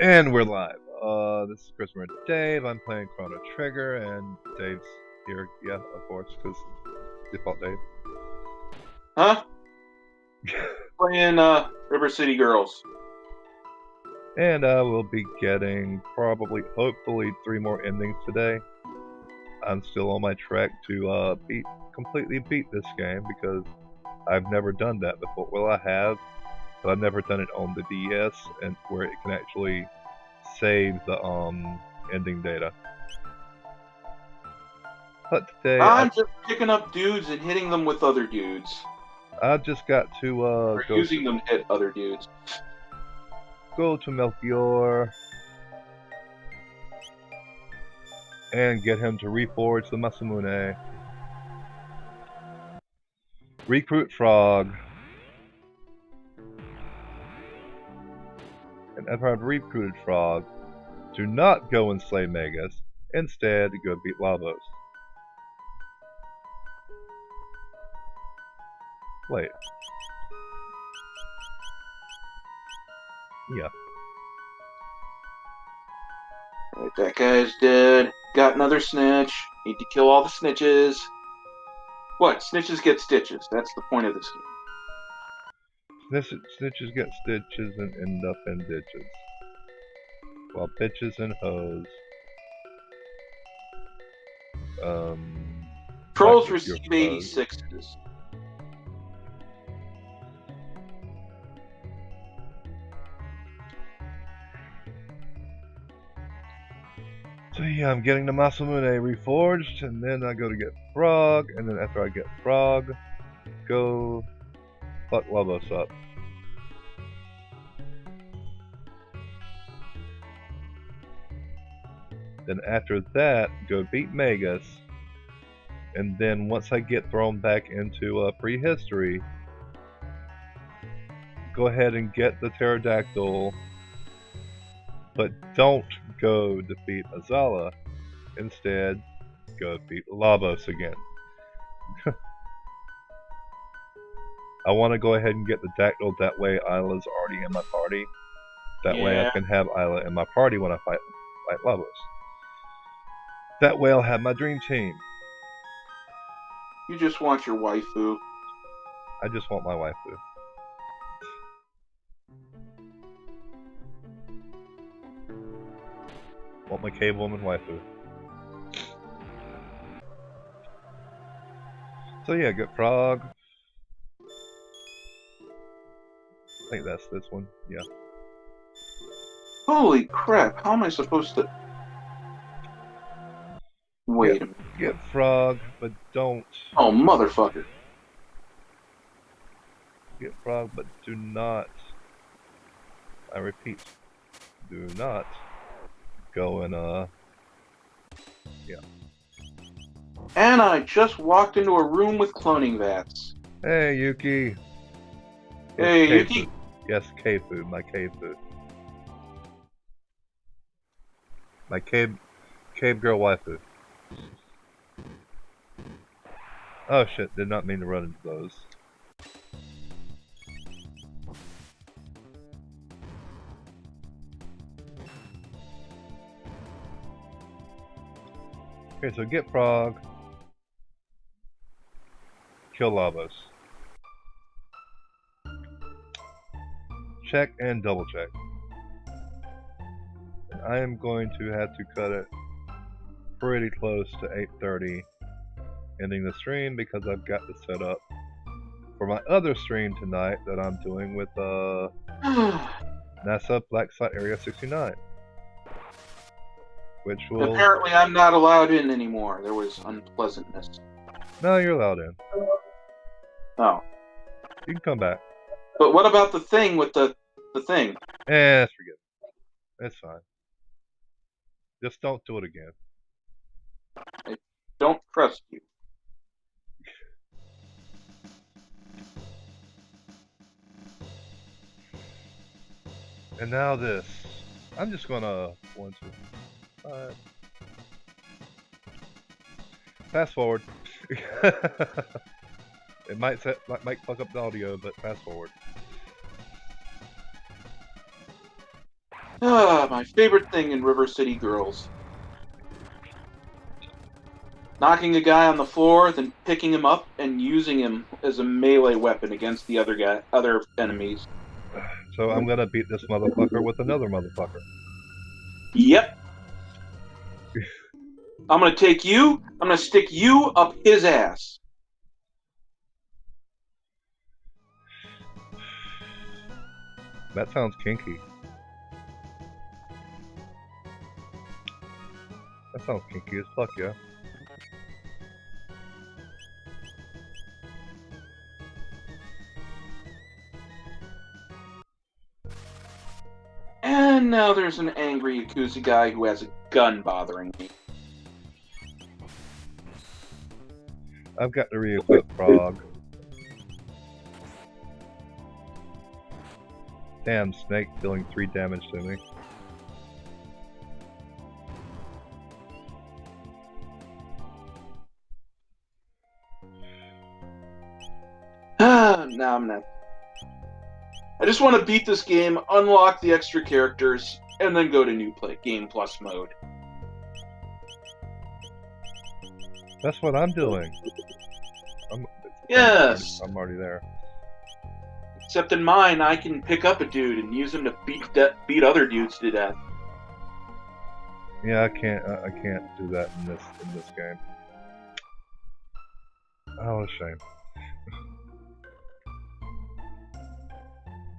And we're live. This is Christopher and Dave. I'm playing Chrono Trigger, and Dave's here. Yeah, of course, because default Dave. Huh? Playing River City Girls. And we'll be getting hopefully 3 more endings today. I'm still on my track to completely beat this game because I've never done that before. Well, I have, but I've never done it on the DS and where it can actually save the ending data. But today I'm just picking up dudes and hitting them with other dudes. I've just got to or using them to hit other dudes. Go to Melchior and get him to reforge the Masamune. Recruit Frog. And after I've recruited Frog, do not go and slay Magus. Instead, go beat Lavos. Wait. Yeah. Alright, that guy's dead. Got another snitch. Need to kill all the snitches. What? Snitches get stitches. That's the point of this game. Snitches get stitches and end up in ditches. While bitches and hoes Trolls receive 86s. So yeah, I'm getting the Masamune reforged, and then I go to get Frog, and then after I get Frog, go fuck Lavos up. Then after that, go beat Magus, and then once I get thrown back into prehistory, go ahead and get the pterodactyl, but don't go defeat Azala. Instead, go defeat Lavos again. I want to go ahead and get the dactyl, that way Isla's already in my party. That way I can have Isla in my party when I fight Lavos. That way I'll have my dream team. You just want your waifu. I just want my waifu. Want my cave woman waifu. So yeah, get Frog. I think that's this one. Yeah. Holy crap! How am I supposed to? Wait a minute. Get Frog, but don't. Oh, motherfucker. Get Frog, but do not. I repeat, do not go and yeah. And I just walked into a room with cloning vats. Hey, Yuki. Hey, Yuki. Food. Yes, cave food. My cave food. My cave girl waifu. Oh shit! Did not mean to run into those. Okay, so get Frog. Kill Lavos. Check and double check. And I am going to have to cut it pretty close to 8:30, ending the stream because I've got to set up for my other stream tonight that I'm doing with NASA Black Site Area 69. Which will... Apparently I'm not allowed in anymore. There was unpleasantness. No, you're allowed in. Oh. You can come back. But what about the thing with the thing? Let's forget it. It's fine. Just don't do it again. I don't trust you. And now this. I'm just gonna 1, 2, 5. Fast forward. It might fuck up the audio, but fast forward. My favorite thing in River City Girls. Knocking a guy on the floor, then picking him up and using him as a melee weapon against the other enemies. So I'm gonna beat this motherfucker with another motherfucker. Yep. I'm gonna take you. I'm gonna stick you up his ass. That sounds kinky. That sounds kinky as fuck, yeah. And now there's an angry Yakuza guy who has a gun bothering me. I've got to re-equip Frog. Damn, Snake dealing 3 damage to me. Now I'm not. I just want to beat this game, unlock the extra characters, and then go to new play game plus mode. That's what I'm doing. Yes. I'm already there. Except in mine, I can pick up a dude and use him to beat other dudes to death. Yeah, I can't do that in this game. Oh, what a shame.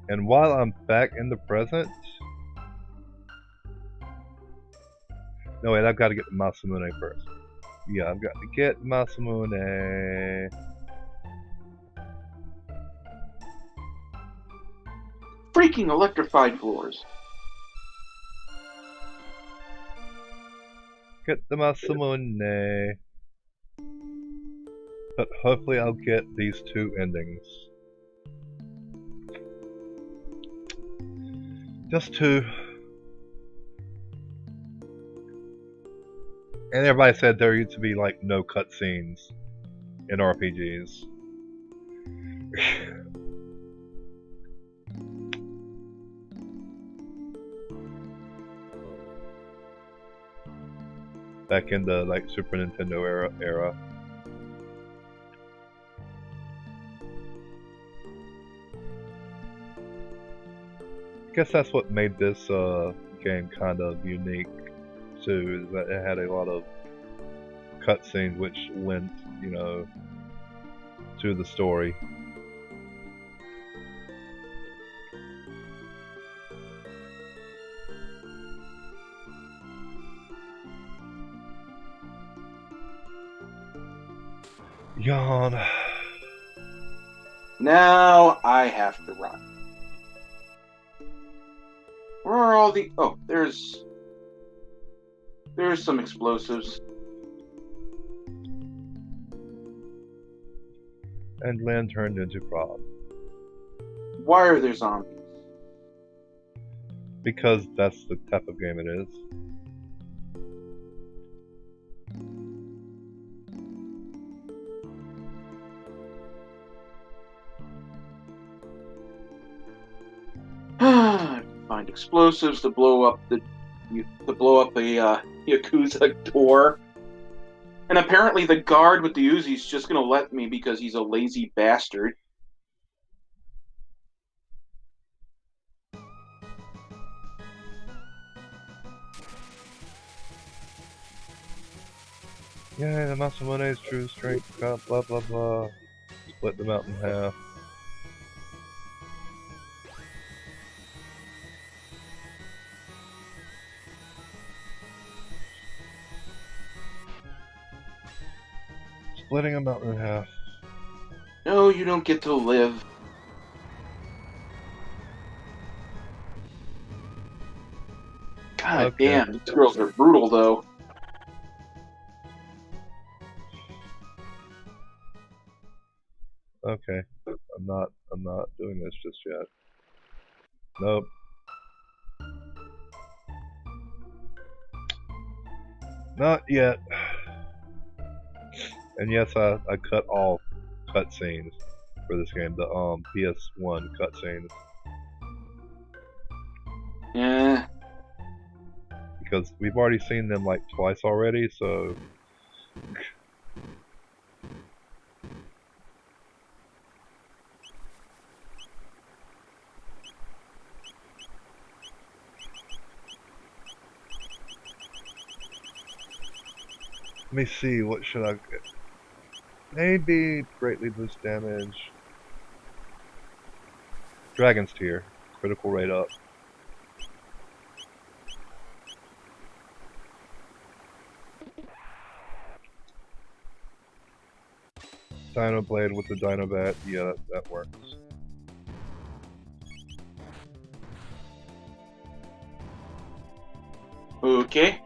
And while I'm back in the present... No, wait, I've got to get the Masamune first. Yeah, I've got to get Masamune. Freaking electrified floors. Get the Masamune. But hopefully I'll get these 2 endings. Just 2. And everybody said there used to be like no cutscenes in RPGs. Back in the like Super Nintendo era. I guess that's what made this game kind of unique too, is that it had a lot of cutscenes which lent, you know, to the story. Yawn. Now I have to run. Where are all the... Oh, there's some explosives. And Lynn turned into Frog. Why are there zombies? Because that's the type of game it is. Find explosives to blow up a Yakuza door. And apparently the guard with the Uzi's just gonna let me because he's a lazy bastard. Yeah, the Masamune's true strength, blah blah blah blah. Split them out in half. Splitting them out in half. No, you don't get to live. God Okay. damn, these girls are brutal though. Okay. I'm not doing this just yet. Nope. Not yet. And yes, I cut all cutscenes for this game, the PS1 cutscenes. Yeah, because we've already seen them like twice already, so. Let me see, what should I get? Maybe greatly boost damage. Dragon's Tear. Critical rate up. Dino Blade with the Dino Bat. Yeah, that works. Okay.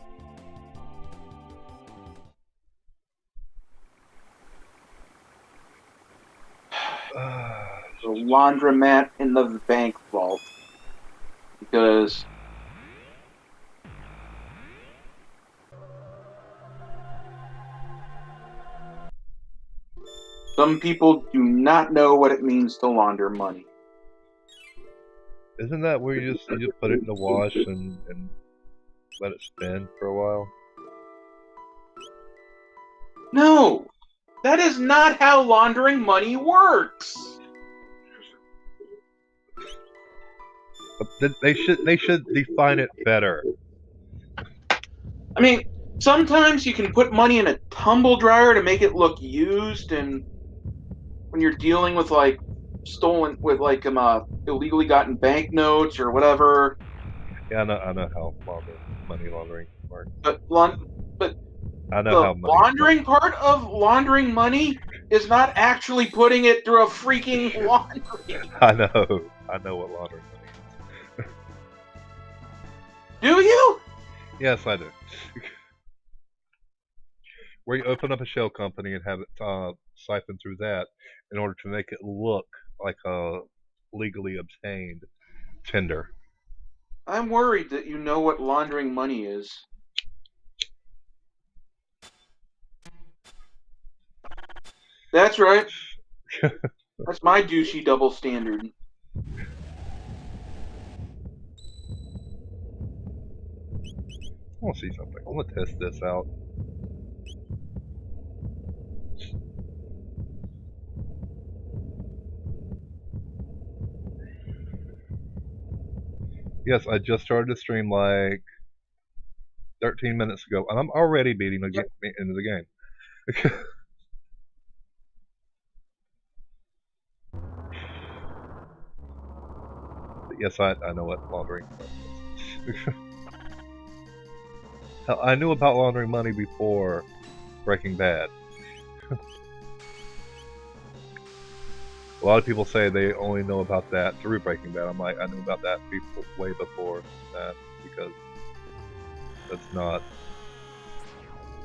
The laundromat in the bank vault. Because some people do not know what it means to launder money. Isn't that where you just put it in the wash and let it spin for a while? No! That is not how laundering money works! They should define it better. I mean, sometimes you can put money in a tumble dryer to make it look used, and when you're dealing with like stolen, with like illegally gotten banknotes or whatever. Yeah, I know how money laundering works. But I know the how money. laundering part of laundering money is not actually putting it through a freaking laundry. I know what laundering money is. Do you? Yes, I do. Where you open up a shell company and have it siphon through that in order to make it look like a legally obtained tender. I'm worried that you know what laundering money is. That's right. That's my douchey double standard. I want to see something. I want to test this out. Yes, I just started the stream like 13 minutes ago, and I'm already beating the into the game. Yes, I know what laundering is. Hell, I knew about laundering money before Breaking Bad. A lot of people say they only know about that through Breaking Bad. I'm like, I knew about that way before that because that's not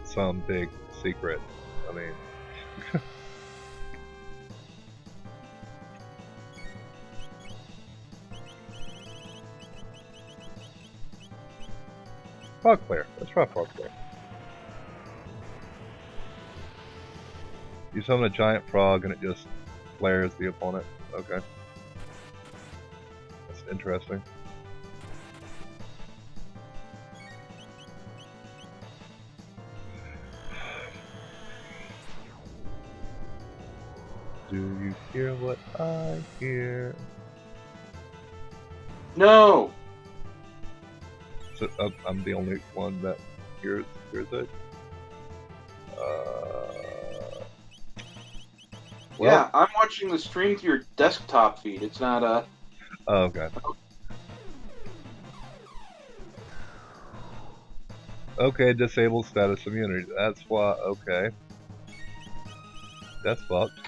some big secret. I mean, Frog Player. Let's try Frog Player. You summon a giant frog and it just flares the opponent. Okay. That's interesting. Do you hear what I hear? No. So, I'm the only one that hears it. Well, yeah, I'm watching the stream through your desktop feed. It's not oh, okay. Okay, disabled status immunity. That's why. Okay. That's fucked.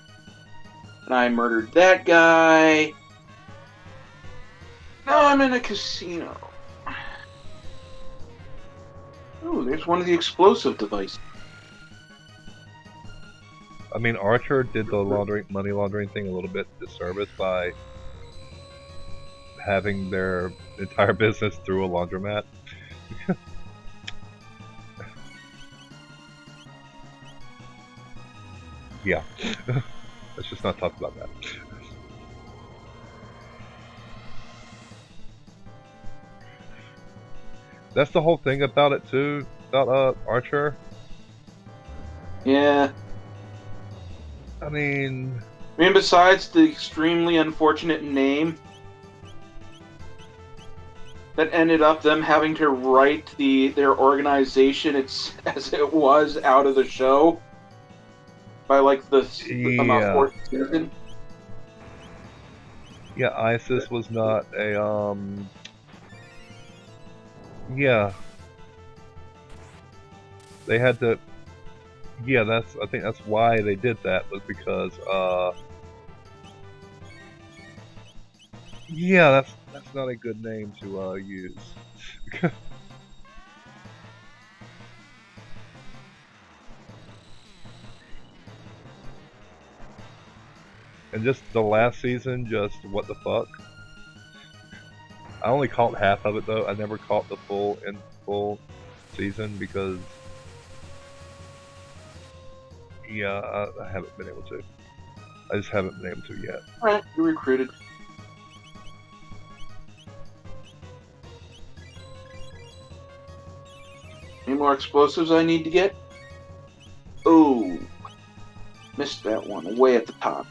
And I murdered that guy. Now I'm in a casino. Oh, there's one of the explosive devices. I mean, Archer did the money laundering thing a little bit disservice by having their entire business through a laundromat. Yeah. Let's just not talk about that. That's the whole thing about it too, about Archer. Yeah. I mean, I mean, besides the extremely unfortunate name that ended up them having to write their organization as it was out of the show by like the yeah, fourth season. yeah. ISIS was not a yeah. They had to. Yeah, I think that's why they did that, was because yeah, that's not a good name to use. And just the last season, just what the fuck. I only caught half of it though. I never caught the full season because yeah, I haven't been able to. I just haven't been able to yet. All right, you recruited. Any more explosives I need to get? Oh, missed that one way at the top.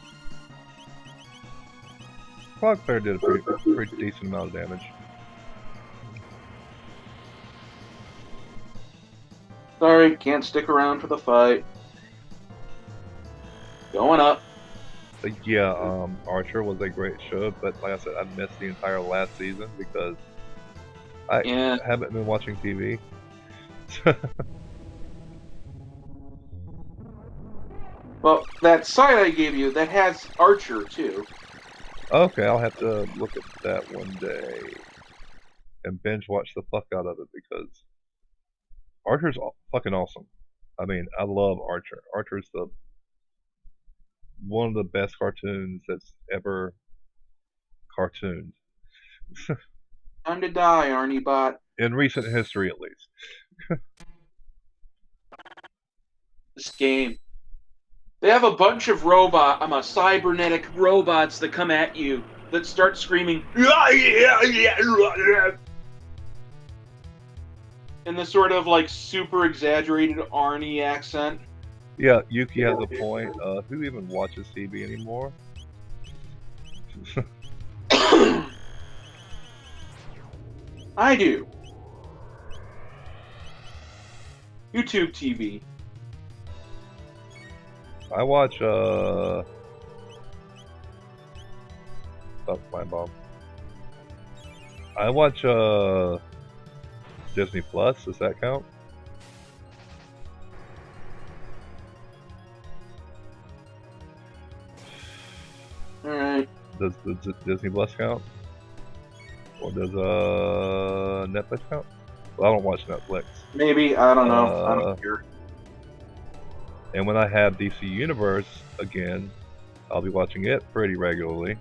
Frog Player did a pretty decent amount of damage. Sorry, can't stick around for the fight. Going up. But yeah, Archer was a great show, but like I said, I missed the entire last season because I haven't been watching TV. Well, that site I gave you, that has Archer, too. Okay, I'll have to look at that one day and binge watch the fuck out of it because Archer's fucking awesome. I mean, I love Archer. Archer's one of the best cartoons that's ever cartooned. Time to die, Arnie Bot. In recent history, at least. This game. They have a bunch of cybernetic robots that come at you that start screaming in the sort of like super exaggerated Arnie accent. Yeah, Yuki has a point. Who even watches TV anymore? I do. YouTube TV. I watch oh, my bomb. I watch Disney Plus. Does that count? All right. Does Disney Plus count? Or does Netflix count? Well, I don't watch Netflix. Maybe, I don't know. I don't care. And when I have DC Universe again, I'll be watching it pretty regularly.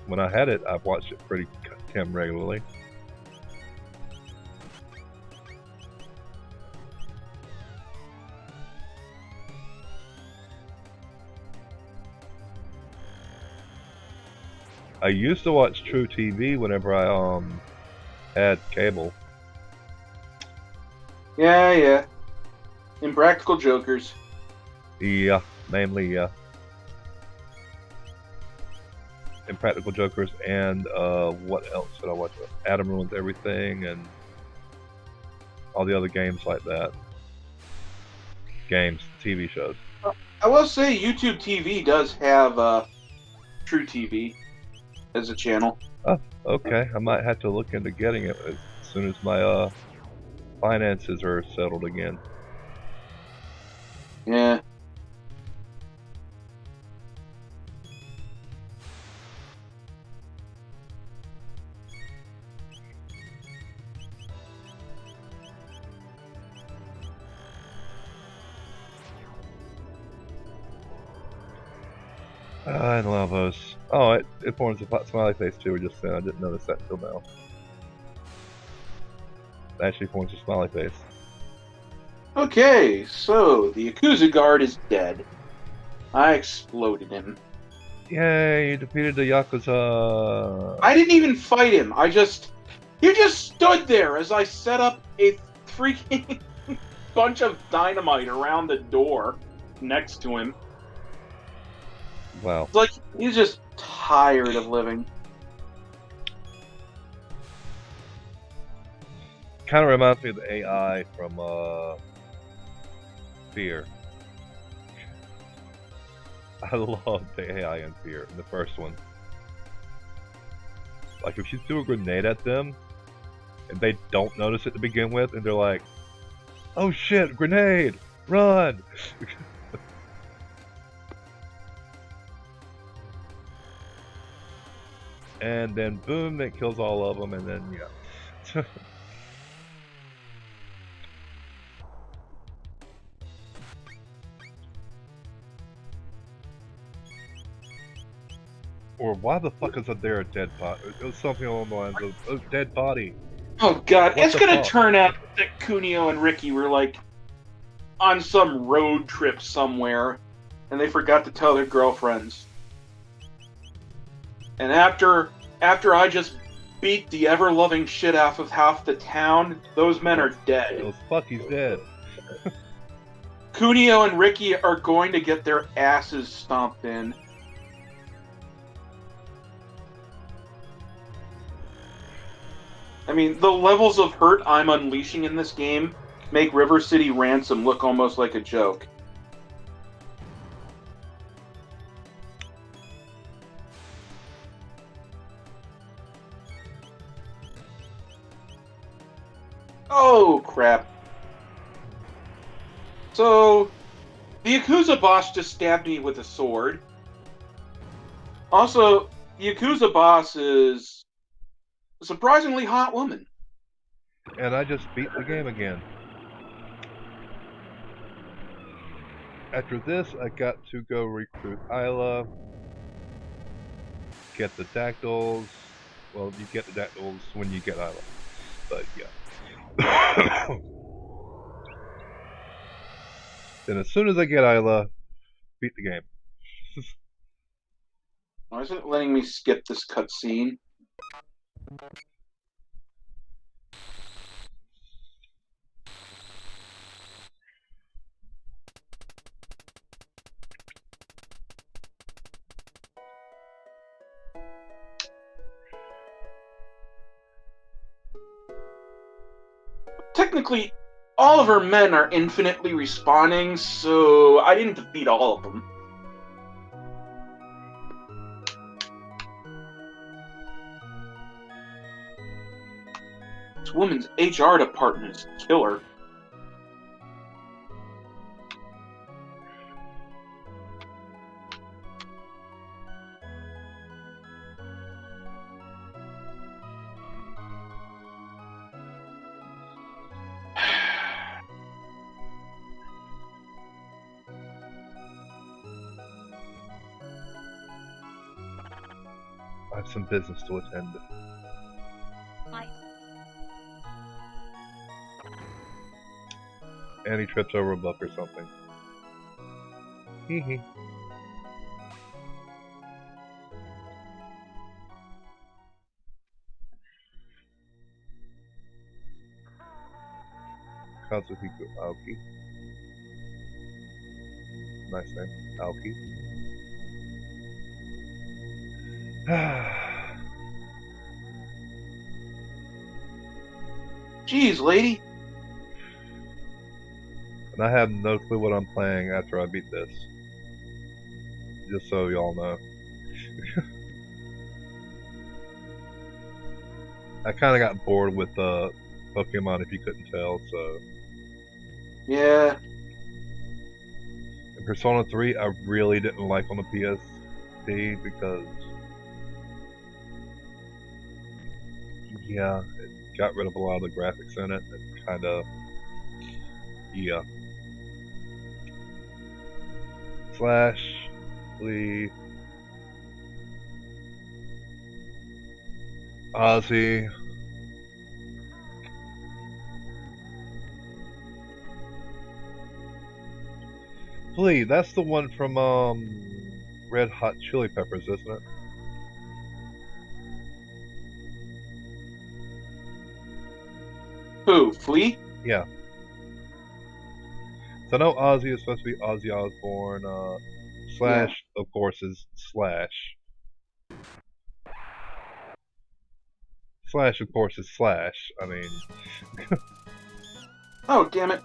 When I had it, I've watched it pretty damn regularly. I used to watch True TV whenever I had cable. Yeah. Impractical Jokers. Yeah, namely, yeah. Impractical Jokers and what else did I watch? Adam Ruins Everything and all the other games like that. Games, TV shows. I will say YouTube TV does have True TV as a channel. Oh, okay. I might have to look into getting it as soon as my finances are settled again. Yeah. I love those. Oh, it forms a smiley face too, just then. I didn't notice that until now. It actually forms a smiley face. Okay, so the Yakuza guard is dead. I exploded him. Yay, you defeated the Yakuza! I didn't even fight him. I just You just stood there as I set up a freaking bunch of dynamite around the door next to him. Wow. It's like he's just tired of living. Kind of reminds me of the AI from Fear. I love the AI in Fear, in the first one. Like, if you threw a grenade at them, and they don't notice it to begin with, and they're like, oh shit, grenade! Run! And then boom, it kills all of them, and then, yeah. Or why the fuck is there a dead body? It was something along the lines of, oh, dead body. Oh god, What it's the gonna fuck? turn out that Kunio and Ricky were like on some road trip somewhere, and they forgot to tell their girlfriends. And after I just beat the ever-loving shit out of half the town, those men are dead. Oh, fuck, he's dead. Kunio and Ricky are going to get their asses stomped in. I mean, the levels of hurt I'm unleashing in this game make River City Ransom look almost like a joke. Oh, crap. So, the Yakuza boss just stabbed me with a sword. Also, the Yakuza boss is a surprisingly hot woman. And I just beat the game again. After this, I got to go recruit Isla, get the dactyls. Well, you get the dactyls when you get Isla. But yeah. Then as soon as I get Isla, beat the game. Why isn't it letting me skip this cutscene? Technically, all of her men are infinitely respawning, so I didn't defeat all of them. This woman's HR department is killer. I have some business to attend. And he trips over a book or something. Hee hee. Kazuhiko Aoki. Nice name. Aoki. Jeez, lady. And I have no clue what I'm playing after I beat this. Just so y'all know. I kind of got bored with Pokemon, if you couldn't tell, so. Yeah. And Persona 3, I really didn't like on the PSP because. Yeah, it got rid of a lot of the graphics in it. It kind of. Yeah. Slash. Lee. Ozzy. Flea, that's the one from Red Hot Chili Peppers, isn't it? Who? Flea? Yeah. So I know Ozzy is supposed to be Ozzy Osbourne. Yeah. Slash, of course, is Slash. Slash, of course, is Slash. I mean, Oh, damn it.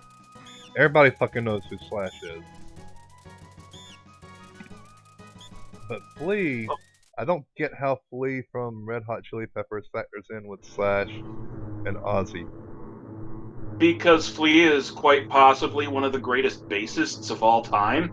everybody fucking knows who Slash is. But Flea, I don't get how Flea from Red Hot Chili Peppers factors in with Slash and Ozzy. Because Flea is quite possibly one of the greatest bassists of all time.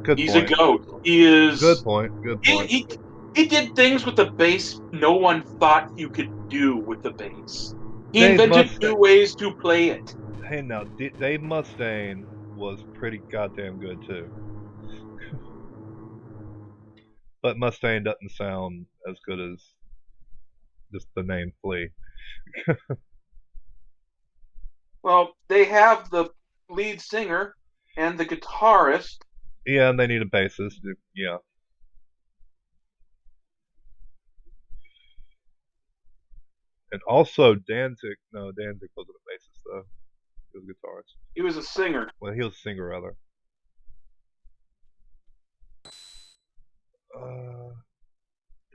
Good He's a point. goat. He Good is. point. Good He, point. he, he did things with the bass no one thought you could do with the bass. He Dave invented Mustaine. new ways to play it. Hey now, Dave Mustaine was pretty goddamn good too. But Mustaine doesn't sound as good as just the name Flea. Well, they have the lead singer and the guitarist. Yeah, and they need a bassist. Yeah. And also Danzig. No, Danzig wasn't a bassist though. He was a guitarist. He was a singer. Well, he was a singer rather.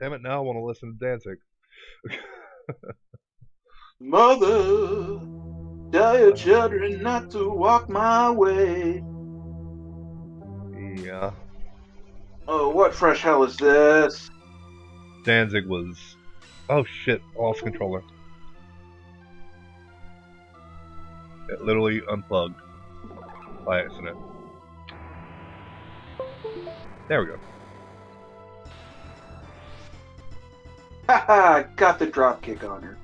Damn it! Now I want to listen to Danzig. Mother, tell your children not to walk my way. Yeah. Oh, what fresh hell is this? Danzig was. Oh shit! I lost controller. It literally unplugged by accident. There we go. Haha, got the dropkick on her.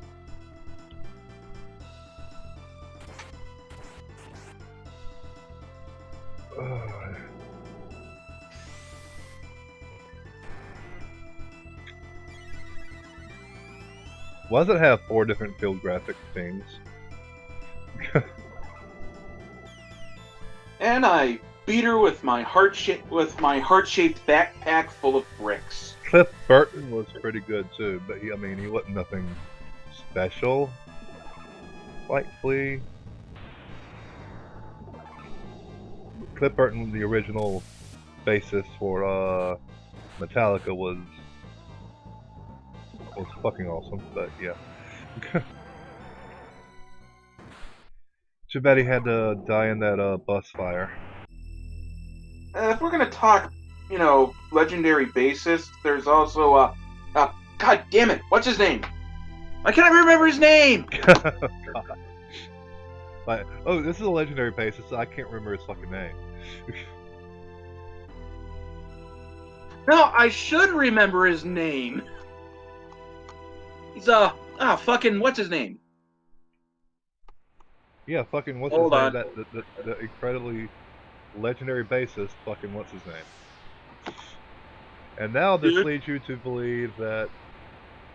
Why does it have 4 different field graphic things? And I beat her with my heart-shaped backpack full of bricks. Cliff Burton was pretty good too, but I mean, he wasn't nothing special like Flea. Cliff Burton, the original bassist for Metallica, was fucking awesome. But yeah, too bad he had to die in that bus fire. If we're gonna talk, legendary bassists, there's also God damn it, what's his name? I can't remember his name. Like, oh, this is a legendary bassist. So I can't remember his fucking name. No, I should remember his name. He's fucking what's his name? Yeah, fucking what's Hold his on. name? The incredibly legendary bassist. Fucking what's his name? And now this leads you to believe that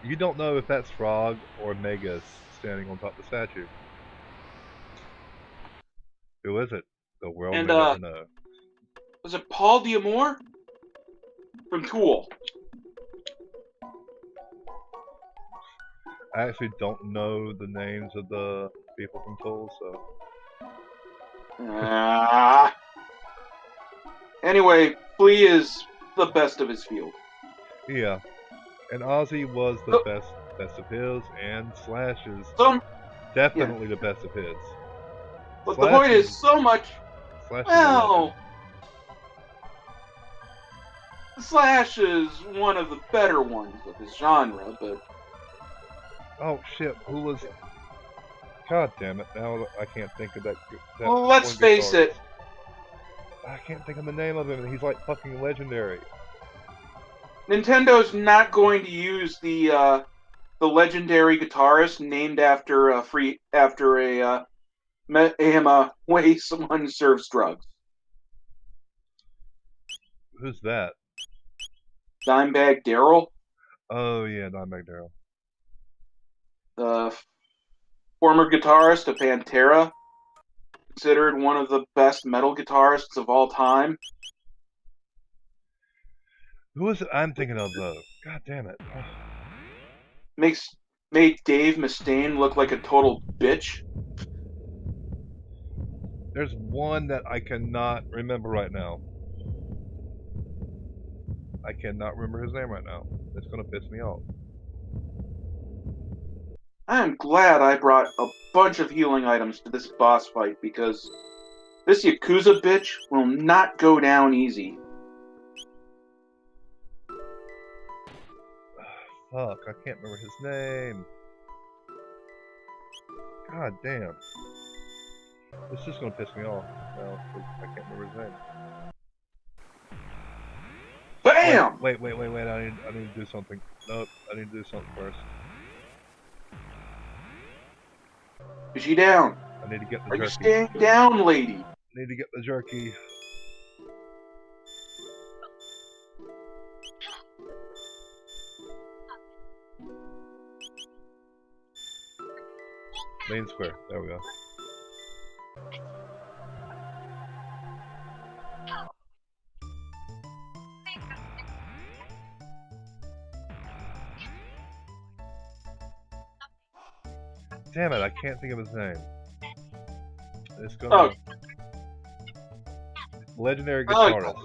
you don't know if that's Frog or Megas standing on top of the statue. Who is it? The world And may never know. was it Paul Diamore from Tool? I actually don't know the names of the people from Tool, so. Anyway, Flea is the best of his field. Yeah, and Ozzy was the best of his, and Slash is definitely the best of his. But the point is, Slash is one of the better ones of his genre, but... Oh shit, who was... God damn it, now I can't think of that well, let's face it. I can't think of the name of him, and he's like fucking legendary. Nintendo's not going to use the legendary guitarist named after a way someone serves drugs. Who's that? Dimebag Darrell. Oh yeah, Dimebag Darrell. The former guitarist of Pantera, considered one of the best metal guitarists of all time. Who is it I'm thinking of though? God damn it. Makes made Dave Mustaine look like a total bitch? There's one that I cannot remember right now. I cannot remember his name right now. It's gonna piss me off. I am glad I brought a bunch of healing items to this boss fight because this Yakuza bitch will not go down easy. Fuck, I can't remember his name. God damn. This is gonna piss me off now, 'cause I can't remember his name. BAM! Wait, I need to do something. Nope, I need to do something first. Is she down? I need to get the Are you jerky. staying down, lady? I need to get the jerky. Main square, there we go. Damn it, I can't think of his name. It's gonna... Legendary guitarist.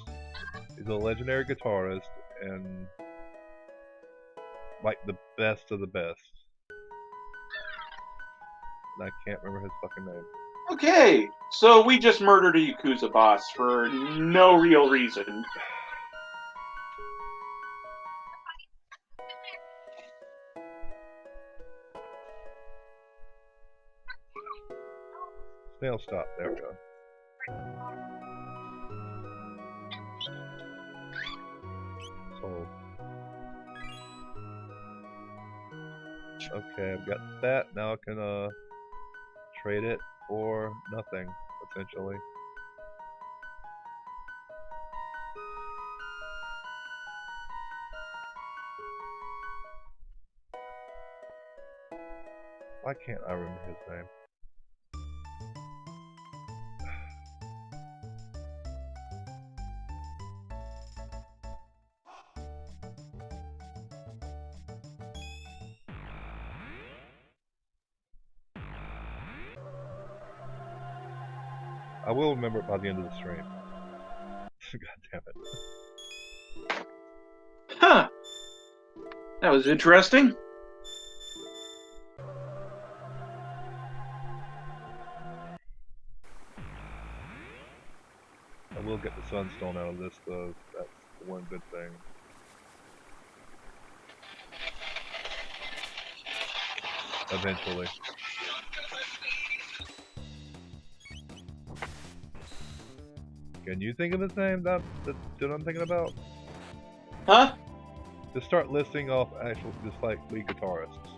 He's a legendary guitarist, and... like, the best of the best. And I can't remember his fucking name. Okay, so we just murdered a Yakuza boss for no real reason. Snail stop, there we go. So... okay, I've got that. Now I can, trade it for nothing, essentially. Why can't I remember his name? I will remember it by the end of the stream. God damn it. Huh. That was interesting. I will get the sunstone out of this though. That's the one good thing. Eventually. Can you think of his name that I'm thinking about? Huh? Just start listing off actual, just like lead guitarists.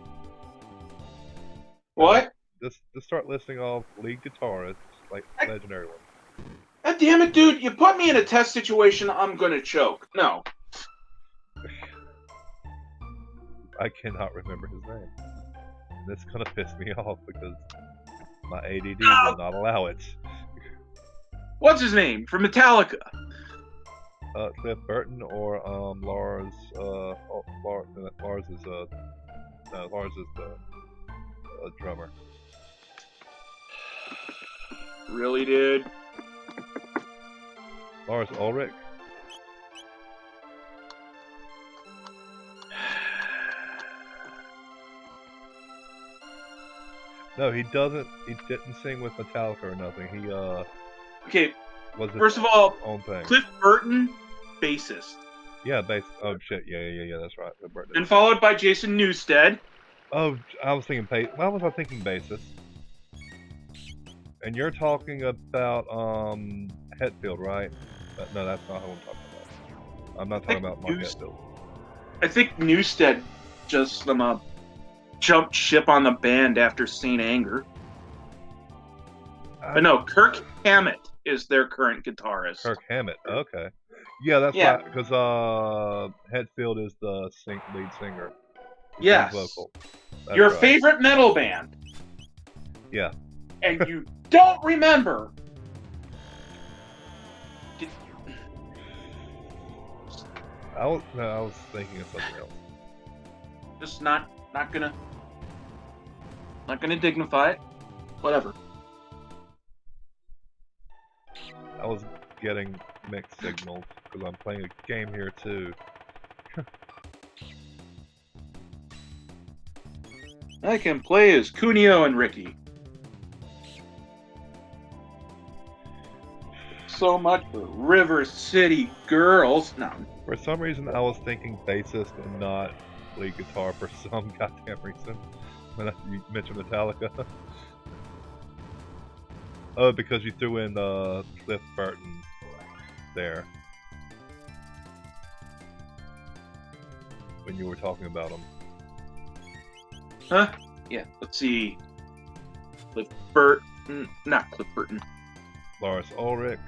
What? Just start listing off lead guitarists, like legendary ones. God damn it, dude! You put me in a test situation, I'm gonna choke. No. I cannot remember his name. And it's gonna piss me off because my ADD will not allow it. What's his name? From Metallica. Cliff Burton or Lars. Lars is no, Lars is the drummer. Really, dude? Lars Ulrich. No, he doesn't. He didn't sing with Metallica or nothing. He Okay. was First of all, own thing. Cliff Burton, bassist. Yeah, bass. Oh shit. Yeah. That's right. Cliff Burton. And followed by Jason Newsted. Oh, I was thinking bass. Why was I thinking bassist? And you're talking about Hetfield, right? No, that's not who I'm talking about. I'm not talking about Mark Hetfield. I think Newsted just jumped ship on the band after Saint Anger. But no, Kirk Hammett is their current guitarist. Kirk Hammett, okay. Yeah, that's right, because Hetfield is the lead singer. Yes. Vocal. Your favorite metal band. Yeah. And you don't remember. I was thinking of something else. Just not gonna Not gonna dignify it. Whatever. I was getting mixed signals because I'm playing a game here too. I can play as Kunio and Ricky. So much for River City Girls. No. For some reason, I was thinking bassist and not lead guitar for some goddamn reason when you mentioned Metallica. Oh, because you threw in Cliff Burton there when you were talking about him. Huh? Yeah, let's see. Cliff Burton. Not Cliff Burton. Lars Ulrich.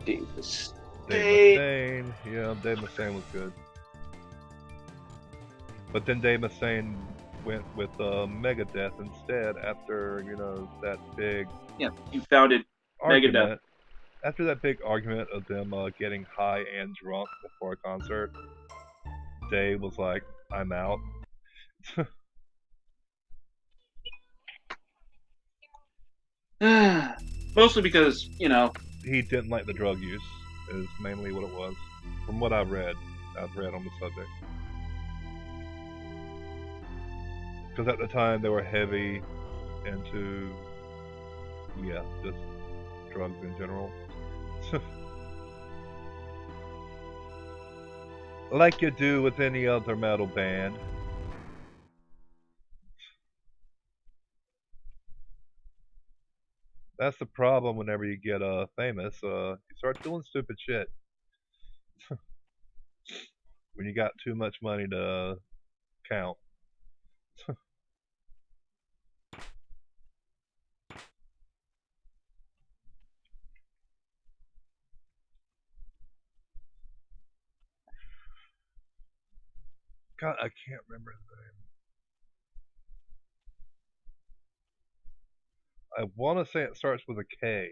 Dave Mustaine. Dave Mustaine. Yeah, Dave Mustaine was good. But then Dave Mustaine went with Megadeth instead after, you know, that big Yeah, you founded argument. Megadeth. After that big argument of them getting high and drunk before a concert, Dave was like, I'm out. Mostly because, you know. He didn't like the drug use, is mainly what it was. From what I've read on the subject. Because at the time they were heavy into, yeah, just drugs in general. Like you do with any other metal band. That's the problem whenever you get famous. You start doing stupid shit. When you got too much money to count. God, I can't remember his name. I want to say it starts with a K.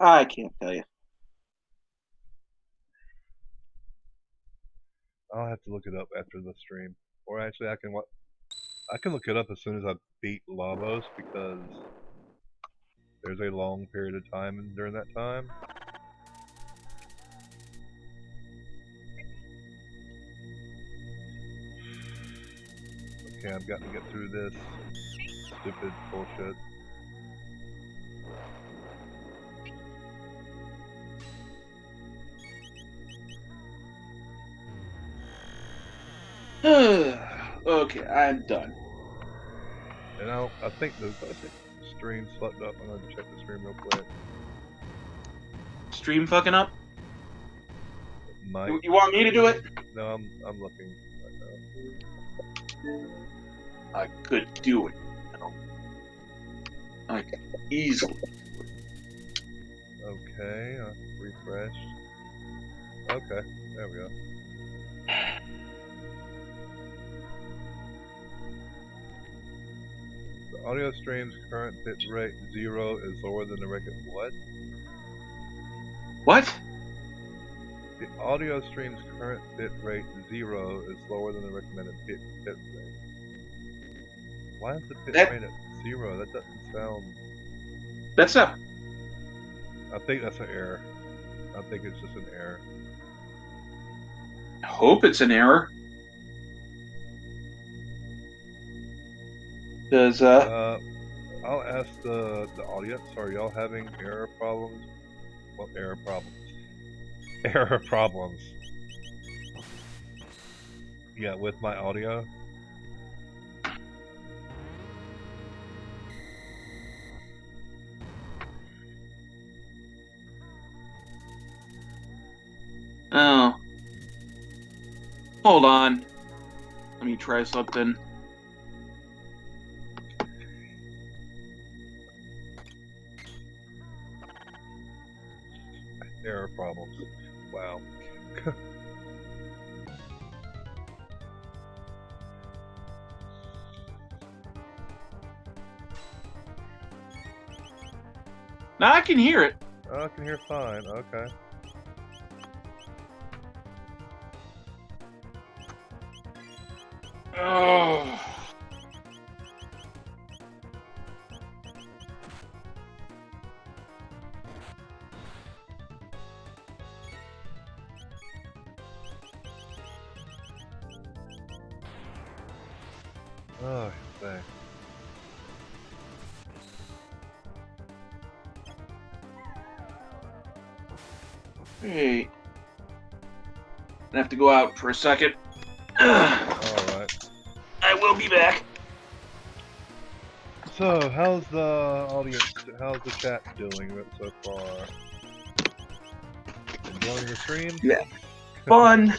I can't tell you. I'll have to look it up after the stream. Or actually, I can look it up as soon as I beat Lavos because there's a long period of time during that time. Okay, I've got to get through this stupid bullshit. Okay, I'm done. And I think the stream slept up. I'm gonna check the stream real quick. Stream fucking up? Might. You want me to do it? No, I'm looking right now. I could do it. I could easily. Okay, refreshed. Okay, there we go. The audio stream's current bit rate 0 is lower than the recommended. What? What? The audio stream's current bit rate 0 is lower than the recommended bit rate. Why is the bit rate at 0? That doesn't sound. That's up. I think that's an error. I think it's just an error. I hope it's an error. Does I'll ask the audience. Are y'all having error problems? Well, error problems. Error problems. Yeah, with my audio. Oh. Hold on. Let me try something. Error problems. Wow. Now I can hear it. Oh, I can hear fine. Okay. Oh. Oh, thanks. Hey. I have to go out for a second. Alright. I will be back. So, how's the audience, how's the chat doing so far? Enjoying the stream? Yeah. Fun.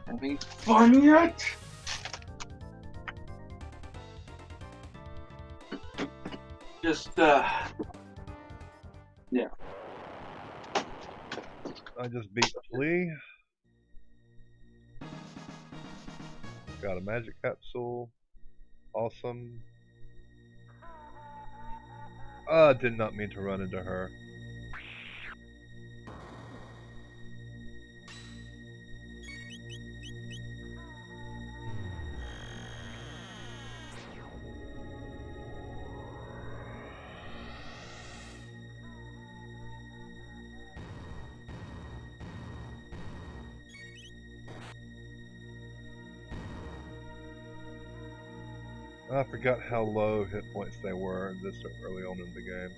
Having fun yet? Just, yeah. I just beat Flea. Got a magic capsule. Awesome. I did not mean to run into her. I forgot how low hit points they were this early on in the game.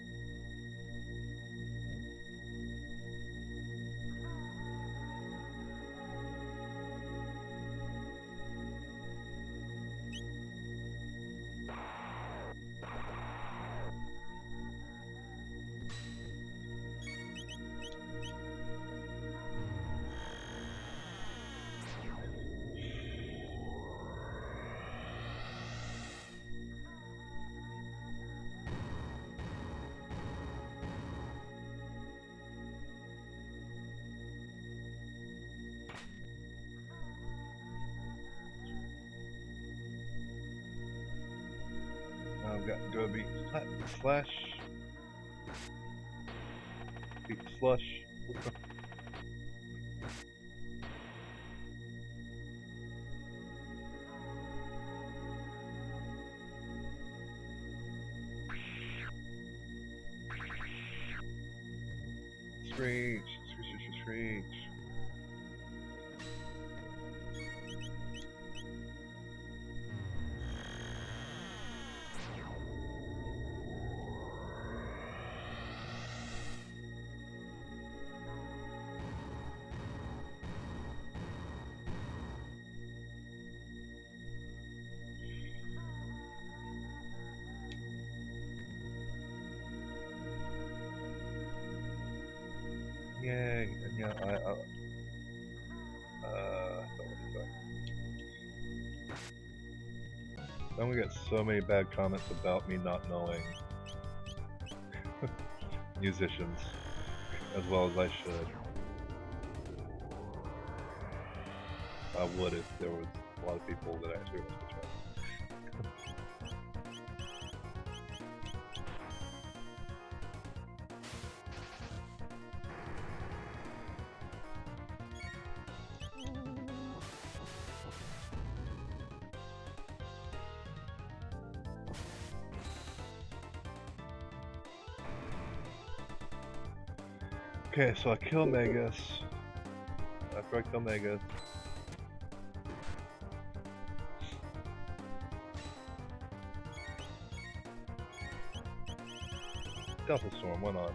I've got to go beat Slash. Beat Slush. Screech. Screech. Yay, and yeah, what was that? I'm gonna get so many bad comments about me not knowing musicians as well as I should. I would if there was a lot of people that actually listened to it. Okay, so I kill Magus. After I kill Magus, Delta Storm, why not?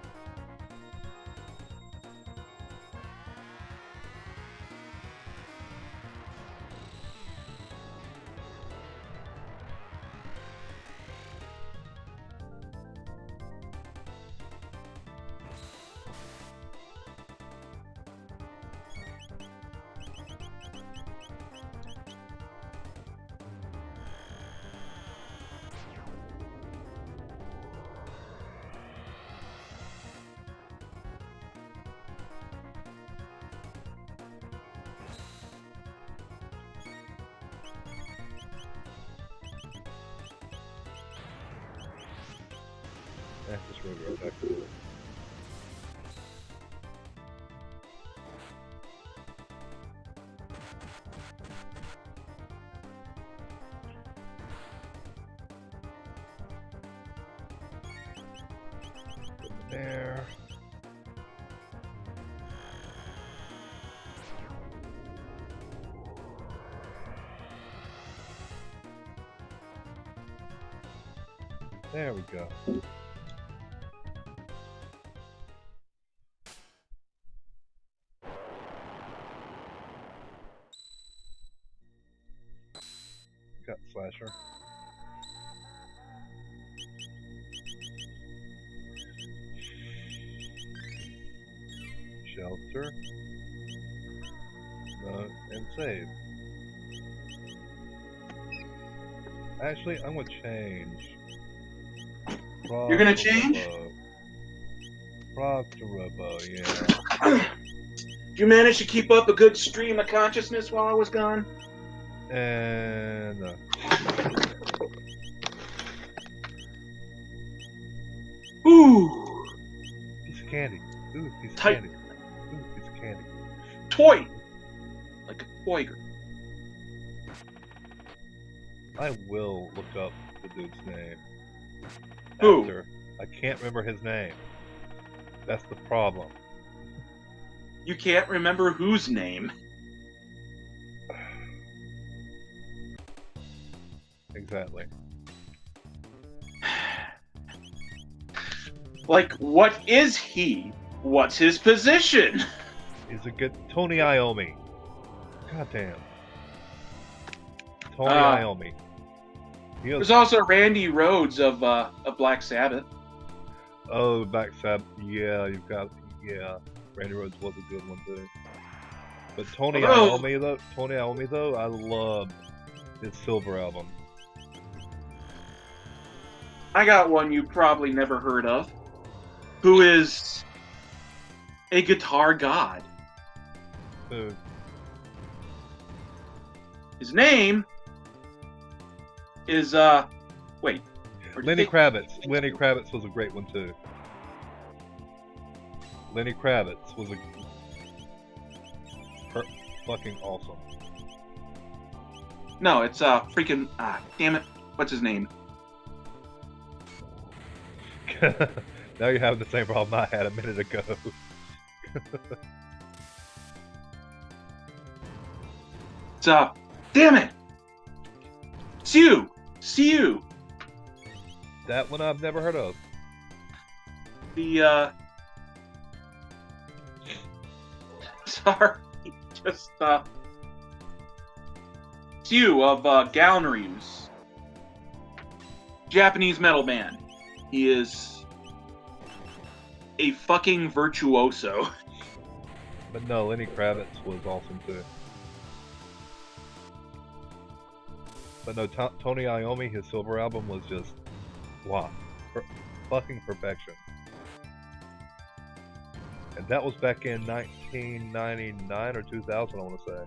Just move right back to it. There. There we go. Got slasher. Shelter. No, and save. Actually, I'm gonna change. You're gonna change? Frog to Robo, yeah. Did you manage to keep up a good stream of consciousness while I was gone? And Ooh, piece of candy. Ooh, piece of Tight. candy. Ooh, piece of candy. toy, like a toiger. I will look up the dude's name. Who? After. I can't remember his name. That's the problem. You can't remember whose name? Exactly. Like, what is he? What's his position? He's a good Tony Iommi. Goddamn. Tony Iommi. There's also Randy Rhoads of Black Sabbath. Oh, Black Sabbath. Yeah, you've got. Yeah, Randy Rhoads was a good one too. But Tony Iommi though, I loved his Silver album. I got one you probably never heard of, who is a guitar god. Who? His name is wait. Lenny Kravitz. Lenny Kravitz was a great one too. Lenny Kravitz was a fucking awesome. No, it's freaking damn it. What's his name? Now you're having the same problem I had a minute ago. It's damn it. Siu. That one I've never heard of. The sorry, just Siu of Galnery's Japanese metal band. He is a fucking virtuoso. But no, Lenny Kravitz was awesome too. But no, Tony Iommi, his Silver album was just, wow, fucking perfection. And that was back in 1999 or 2000, I want to say.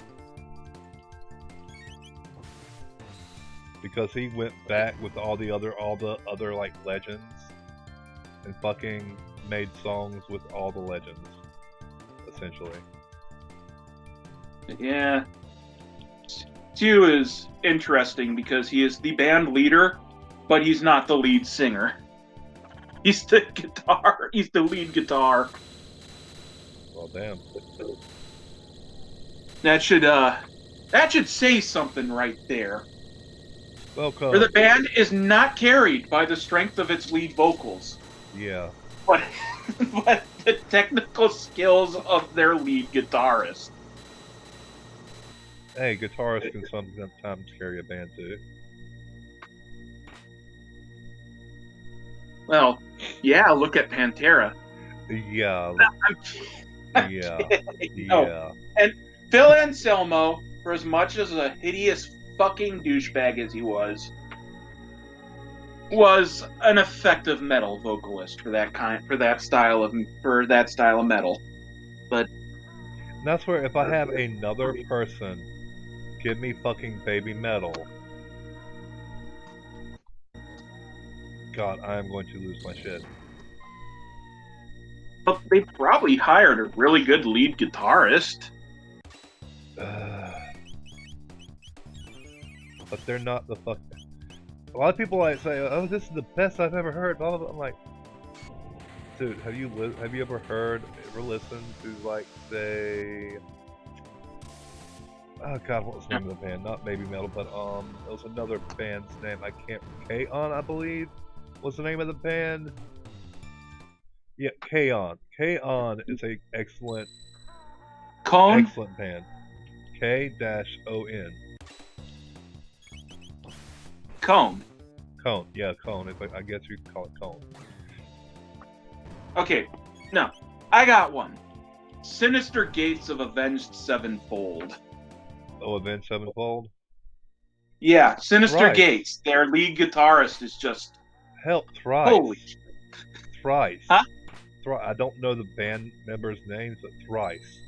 Because he went back with all the other like legends and fucking made songs with all the legends, essentially. Yeah. Siu is interesting because he is the band leader, but he's not the lead singer. He's the guitar. He's the lead guitar. Well, damn. That should say something right there. Welcome. For the band is not carried by the strength of its lead vocals. Yeah. But the technical skills of their lead guitarist. Hey, guitarists can sometimes carry a band too. Well, yeah, look at Pantera. Yeah. I'm Yeah. kidding. No. Yeah. And Phil Anselmo, for as much as a hideous fucking douchebag as he was an effective metal vocalist for that style of metal. But That's where if I have another person give me fucking baby metal, God, I am going to lose my shit. But they probably hired a really good lead guitarist. But they're not the fuck. A lot of people like say, "Oh, this is the best I've ever heard." Blah, blah, blah. I'm like, dude, have you ever heard or listened to, like, say, oh god, what was the name of the band? Not Baby Metal, but it was another band's name. I can't. K-On, I believe, was the name of the band. Yeah, K-On. K-On is a excellent band. K-O-N. Cone. Cone, yeah, Cone. It's like, I guess you could call it Cone. Okay, no, I got one. Sinister Gates of Avenged Sevenfold. Oh, Avenged Sevenfold? Yeah, Sinister Thrice. Gates. Their lead guitarist is just... Hell, Thrice. Holy... Thrice. Huh? I don't know the band members' names, but Thrice.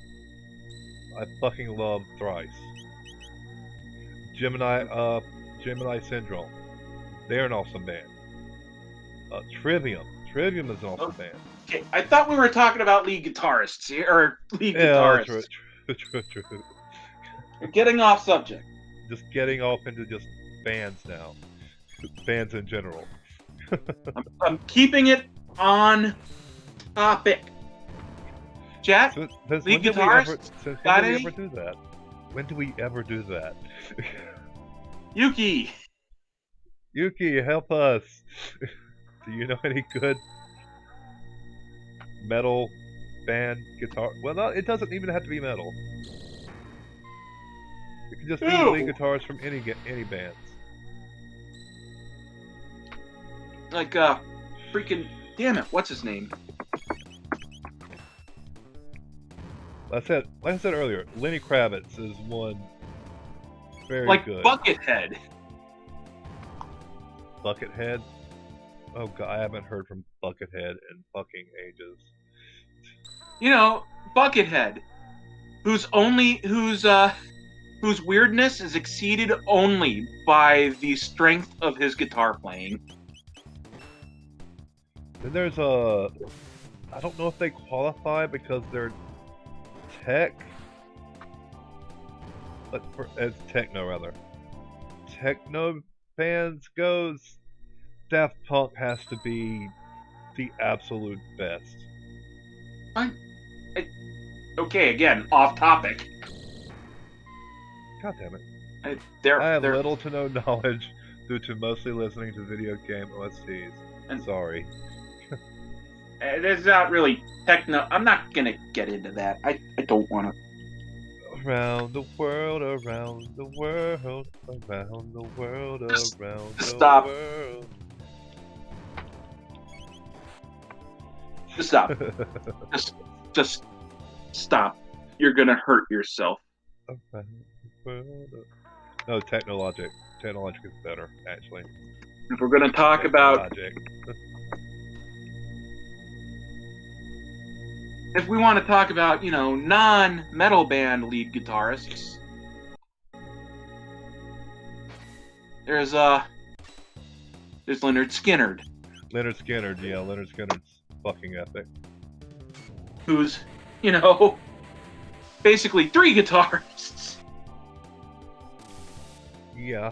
I fucking love Thrice. Gemini Syndrome. They're an awesome band. Trivium. Trivium is an awesome band. Okay, I thought we were talking about lead guitarists here, or lead guitarists. True. We're getting off subject. Just getting off into just bands now. Bands in general. I'm keeping it on topic. Chat, lead guitarists, got any? Ever do that? When do we ever do that? Yuki, help us. Do you know any good metal band guitar? Well, no, it doesn't even have to be metal. It can just be lead guitars from any bands. Like freaking damn it, what's his name? Like I said earlier, Lenny Kravitz is one very good. Like Buckethead. Buckethead? Oh god, I haven't heard from Buckethead in fucking ages. You know, Buckethead, whose weirdness is exceeded only by the strength of his guitar playing. Then there's I don't know if they qualify because they're tech, but as techno rather. Techno bands goes, Daft Punk has to be the absolute best. Okay, again, off topic. God damn it. I have little to no knowledge due to mostly listening to video game OSTs. And sorry. There's not really techno. I'm not gonna get into that. I don't want to. Around the world, around the world, around the world, around the Stop. world. Just stop. just stop. You're gonna hurt yourself. Around the world. No, Technologic. Technologic is better, actually. If we're gonna talk about... If we want to talk about, you know, non-metal band lead guitarists, there's Leonard Skinner. Leonard Skinner, yeah, Leonard Skinner's fucking epic. Who's, you know, basically 3 guitarists. Yeah.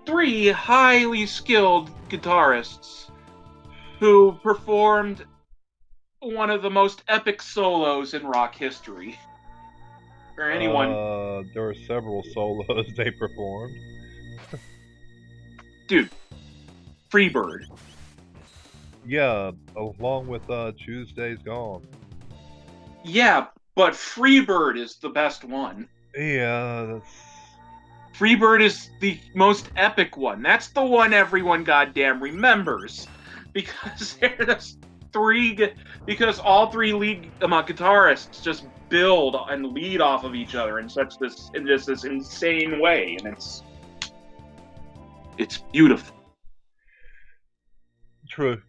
3 highly skilled guitarists who performed one of the most epic solos in rock history. For anyone... there were several solos they performed. Dude, Freebird. Yeah, along with Tuesday's Gone. Yeah, but Freebird is the best one. Yeah, that's... Freebird is the most epic one. That's the one everyone goddamn remembers. Because there's 3... Because all 3 lead guitarists just build and lead off of each other in just this insane way. And it's beautiful. True.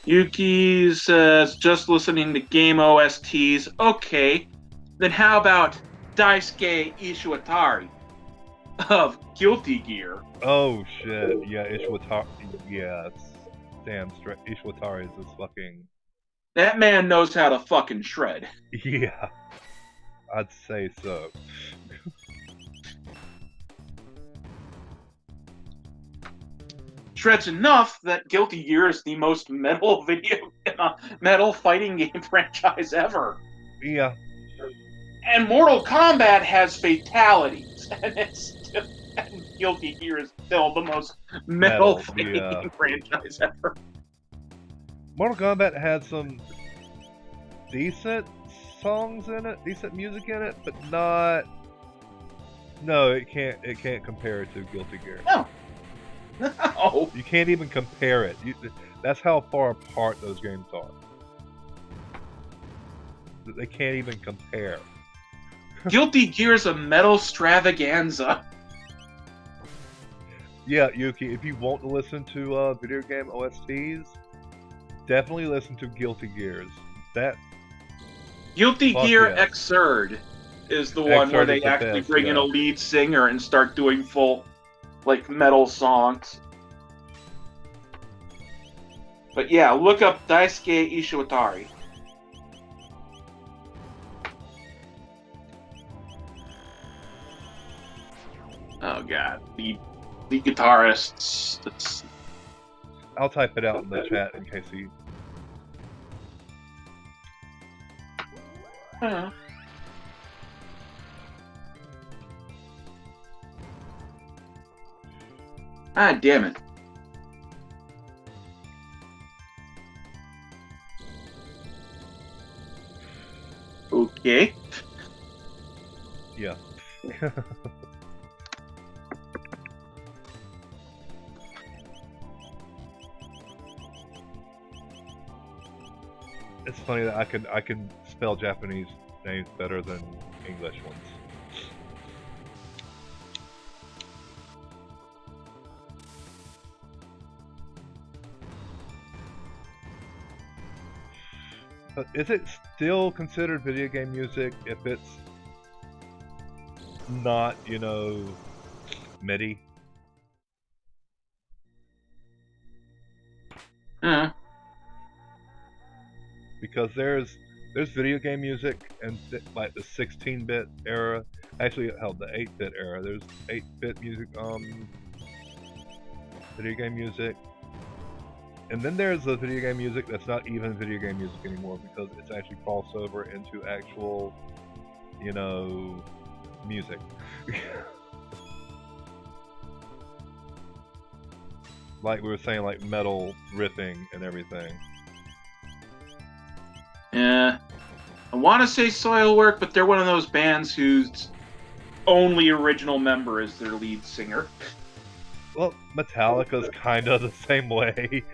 Yuki says, just listening to game OSTs. Okay, then how about Daisuke Ishiwatari? of Guilty Gear. Oh shit! Yeah, Ishwatari. Yes, damn, Ishwatari is this fucking. That man knows how to fucking shred. Yeah, I'd say so. Shreds enough that Guilty Gear is the most metal metal fighting game franchise ever. Yeah. And Mortal Kombat has fatalities, and Guilty Gear is still the most metal fighting game franchise ever. Mortal Kombat had some decent songs in it, decent music in it, but not. No, it can't. It can't compare it to Guilty Gear. No. No. You can't even compare it. That's how far apart those games are. They can't even compare. Guilty Gear is a metal extravaganza. Yeah, Yuki, if you want to listen to video game OSTs, definitely listen to Guilty Gears. Guilty Gear Xrd is the one where they actually bring in a lead singer and start doing full, like, metal songs. But yeah, look up Daisuke Ishwatari. Oh god, the guitarists. I'll type it out in the chat in case he. Ah, damn it. Okay. Yeah. It's funny that I can spell Japanese names better than English ones. But is it still considered video game music if it's not, you know, MIDI? Because there's video game music and like the 16-bit era. Actually, hell, the 8-bit era. There's 8-bit music, video game music. And then there's the video game music that's not even video game music anymore because it's actually crossed over into actual, you know, music. Like we were saying, like metal riffing and everything. Yeah. I want to say Soilwork, but they're one of those bands whose only original member is their lead singer. Well, Metallica's kind of the same way.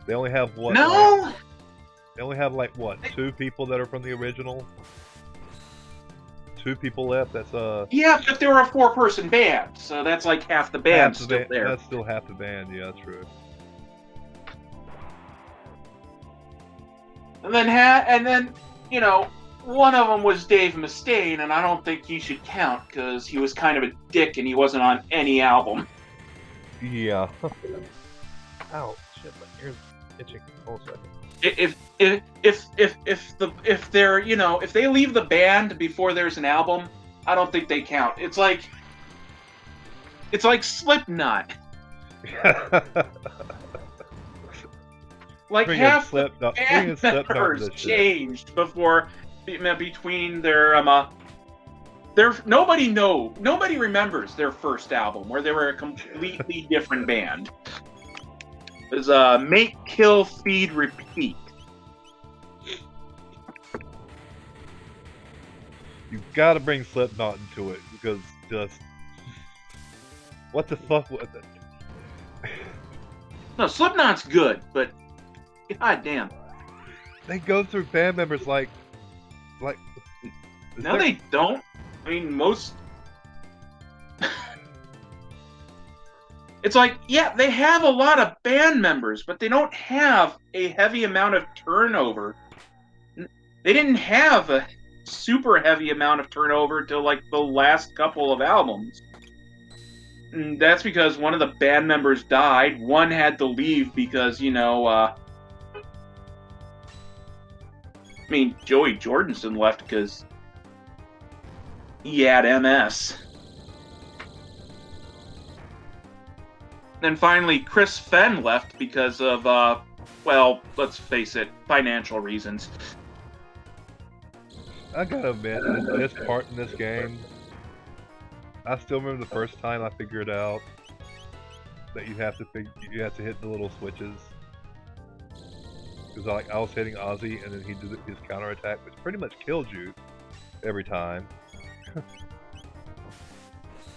They only have what? No! Like, they only have like what? 2 people that are from the original? 2 people left, that's Yeah, but they were a 4-person band, so that's like half the band still there. That's still half the band, yeah, that's true. And then, you know, one of them was Dave Mustaine, and I don't think he should count, because he was kind of a dick and he wasn't on any album. Yeah. Ow, shit, my ear's itching. Hold a second. If they're, you know, if they leave the band before there's an album, I don't think they count. It's like Slipknot. Like half the band members changed before between their nobody remembers their first album where they were a completely different band. It was Make, Kill, Feed, Repeat. You gotta bring Slipknot into it because just what the fuck was it? No, Slipknot's good, but god damn. They go through band members like. No, they don't. I mean, most. It's like, yeah, they have a lot of band members, but they don't have a heavy amount of turnover. They didn't have super heavy amount of turnover to like the last couple of albums. And that's because one of the band members died. One had to leave because, Joey Jordison left because he had MS. Then finally, Chris Fenn left because of, well, let's face it, financial reasons. I gotta admit, this part in this game, I still remember the first time I figured out that you have to hit the little switches. Because I was hitting Ozzy, and then he did his counterattack, which pretty much killed you every time.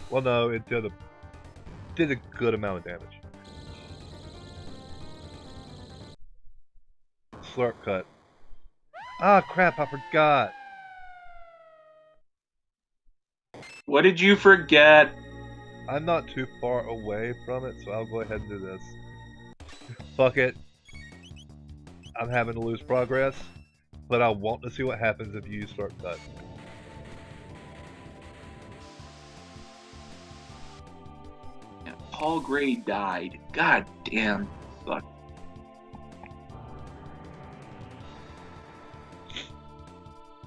Well, no, it did a good amount of damage. Slurp cut. Ah, crap! I forgot. What did you forget? I'm not too far away from it, so I'll go ahead and do this. Fuck it. I'm having to lose progress, but I want to see what happens if you use Slurp cut. Yeah, Paul Gray died. God damn. Fuck.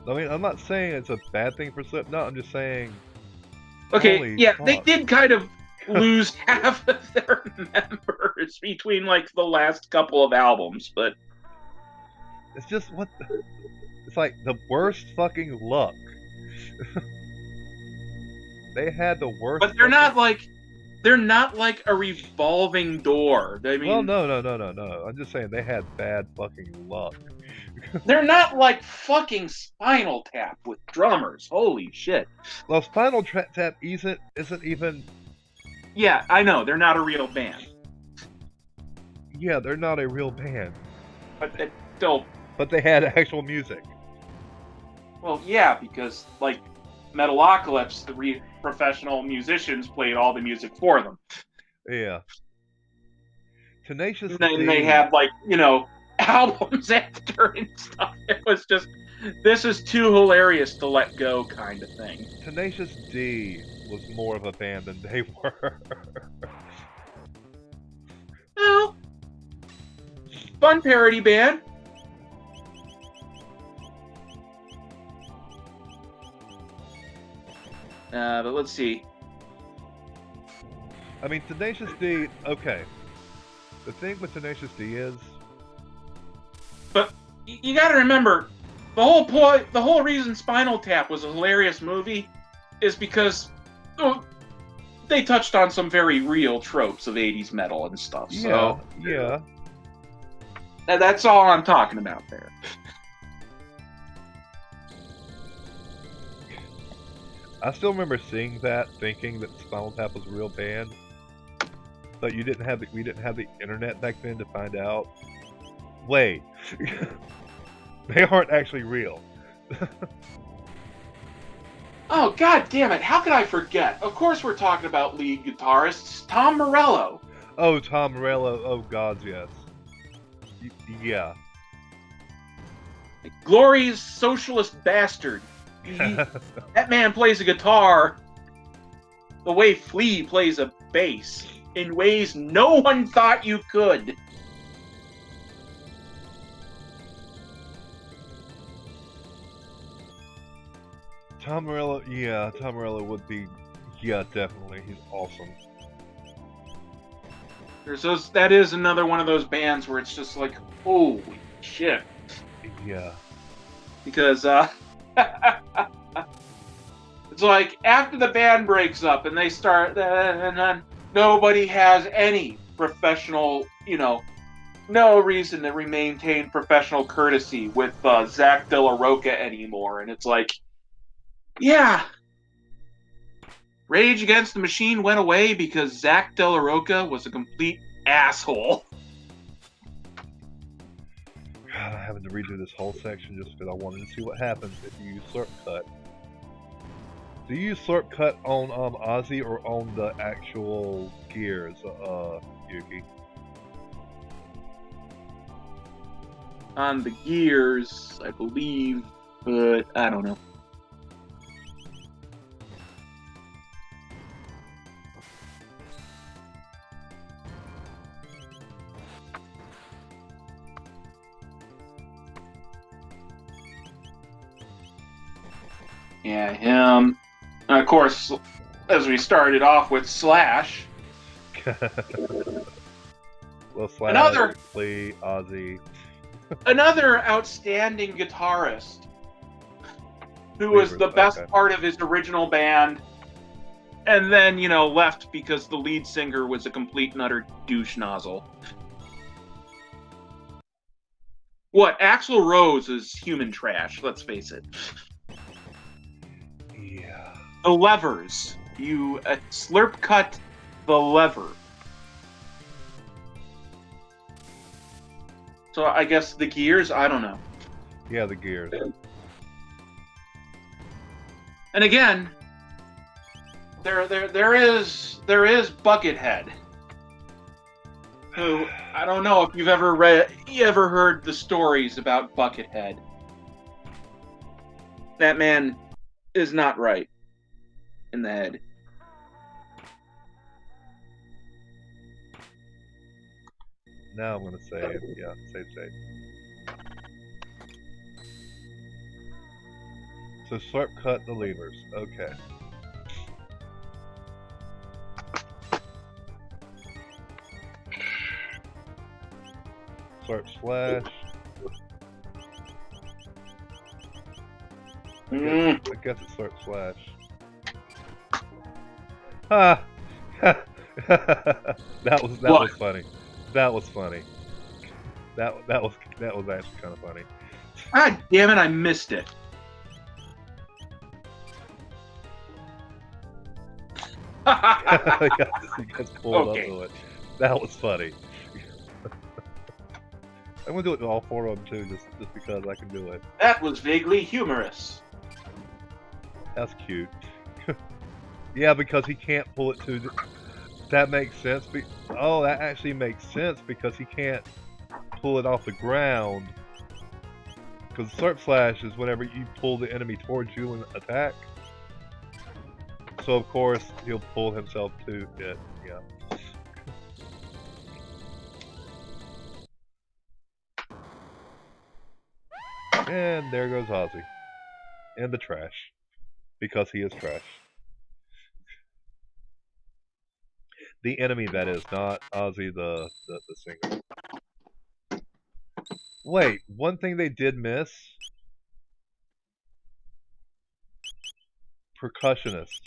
I mean, I'm not saying it's a bad thing for Slipknot, I'm just saying... Okay, yeah, fuck. They did kind of lose half of their members between, like, the last couple of albums, but... It's just, it's like the worst fucking luck. They had the worst... But they're not like a revolving door. I mean... Well, no. I'm just saying they had bad fucking luck. They're not like fucking Spinal Tap with drummers. Holy shit. Well, Spinal Tap isn't even... Yeah, I know. They're not a real band. Yeah, they're not a real band. But they still... But they had actual music. Well, yeah, because, like, Metalocalypse, the professional musicians played all the music for them. Yeah. Tenacious D... And they had, like, albums after and stuff. It was just, this is too hilarious to let go kind of thing. Tenacious D was more of a band than they were. Well, fun parody band. But let's see. I mean, Tenacious D, okay. The thing with Tenacious D is... But you gotta remember, the whole reason Spinal Tap was a hilarious movie is because they touched on some very real tropes of 80s metal and stuff. So, yeah. That's all I'm talking about there. I still remember seeing that, thinking that Spinal Tap was a real band, but we didn't have the internet back then to find out. Wait, they aren't actually real. Oh, god damn it, how could I forget? Of course we're talking about lead guitarists, Tom Morello. Oh, Tom Morello, oh gods, yes. Yeah. Glory's socialist bastard. That man plays a guitar the way Flea plays a bass, in ways no one thought you could. Tom Morello would be, yeah, definitely. He's awesome. That is another one of those bands where it's just like, holy shit. Yeah. Because, it's like, after the band breaks up and they start, and then nobody has any professional, no reason to maintain professional courtesy with Zach De La Rocha anymore. And it's like, yeah. Rage Against the Machine went away because Zach De La Rocha was a complete asshole. God, I'm having to redo this whole section just because I wanted to see what happens if you use Slurp Cut. Do you use Slurp Cut on Ozzy or on the actual gears, Yuki? On the gears, I believe, but I don't know. Yeah, him. And of course, as we started off with Slash. Well, Slash, Another Flea, Ozzy. Another outstanding guitarist who was the best part of his original band, and then, left because the lead singer was a complete and utter douche nozzle. What? Axl Rose is human trash, let's face it. Yeah. The levers. You slurp cut the lever. So I guess the gears, I don't know. Yeah, the gears. And again, there is Buckethead, who I don't know if you ever heard the stories about Buckethead. That man is not right in the head. Now I'm gonna save. Yeah, save. So slurp cut the levers. Okay. Slurp slash. I guess it's slurp slash. Ha! that was funny. That was funny. That was actually kind of funny. God damn it! I missed it. You guys pulled up to it. That was funny. I'm gonna do it to all four of them too, just because I can do it. That was vaguely humorous. That's cute. Yeah, because he can't pull it to. That makes sense. Oh, that actually makes sense because he can't pull it off the ground. Because slurp slash is whenever you pull the enemy towards you and attack. So of course he'll pull himself to it. Yeah. And there goes Ozzy. In the trash. Because he is trash. The enemy, that is, not Ozzy the singer. Wait, one thing they did miss? Percussionist.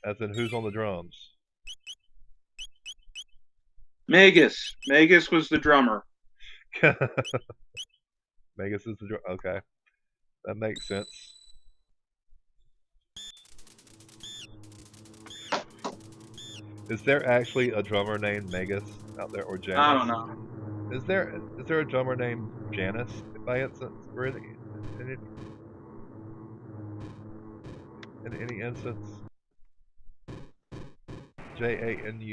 As in, who's on the drums? Magus. Magus was the drummer. Magus is the drummer. Okay. That makes sense. Is there actually a drummer named Magus out there, or Janice? I don't know. Is there a drummer named Janice by instance, or in any instance? Janus. I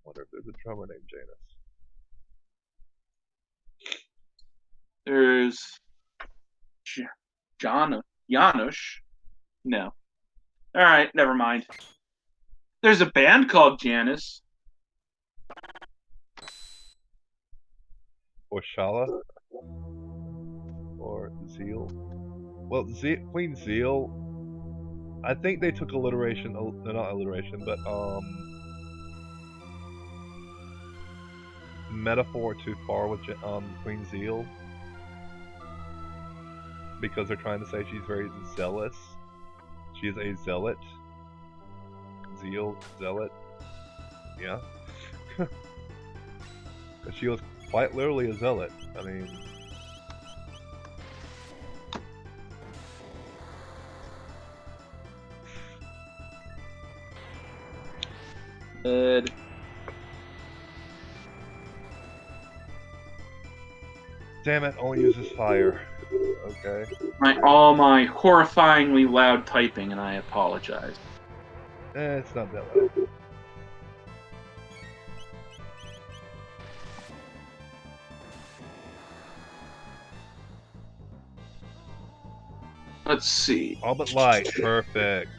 wonder if there's a drummer named Janice. There's Janusz. No. All right, never mind. There's a band called Janice. Or Shala? Or Zeal? Well, Queen Zeal, I think they took alliteration, not alliteration, but metaphor too far with Queen Zeal. Because they're trying to say she's very zealous. She is a zealot. Zealot. Yeah. She was quite literally a zealot. I mean... Good. Damn it, only uses fire. Okay. All my horrifyingly loud typing, and I apologize. It's not that loud. Let's see. All but light. Perfect.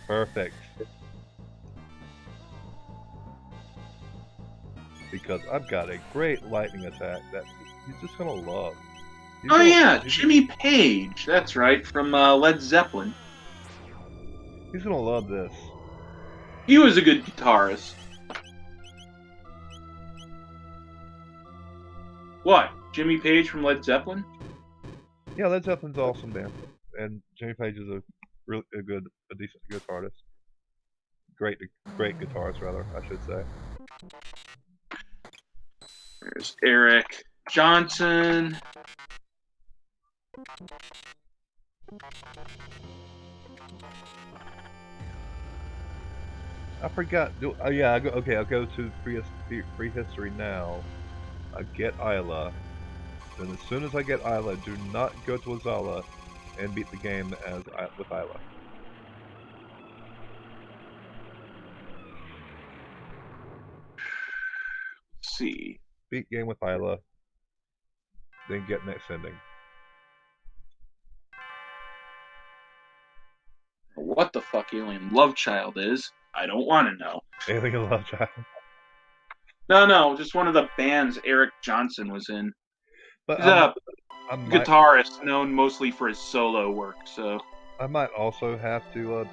Perfect. Because I've got a great lightning attack that he's just gonna love. Oh yeah, Jimmy Page. That's right, from Led Zeppelin. He's gonna love this. He was a good guitarist. What? Jimmy Page from Led Zeppelin? Yeah, Led Zeppelin's awesome band, and Jimmy Page is a decent guitarist. Great guitarist, rather, I should say. There's Eric Johnson. I forgot. Yeah, I'll go to prehistory now. I get Isla. Then as soon as I get Isla, do not go to Azala and beat the game with Isla. Let's see. Beat game with Isla, then get next ending. What the fuck Alien Love Child is, I don't want to know. Alien Love Child. No, just one of the bands Eric Johnson was in. But He's a guitarist known mostly for his solo work, so... I might also have to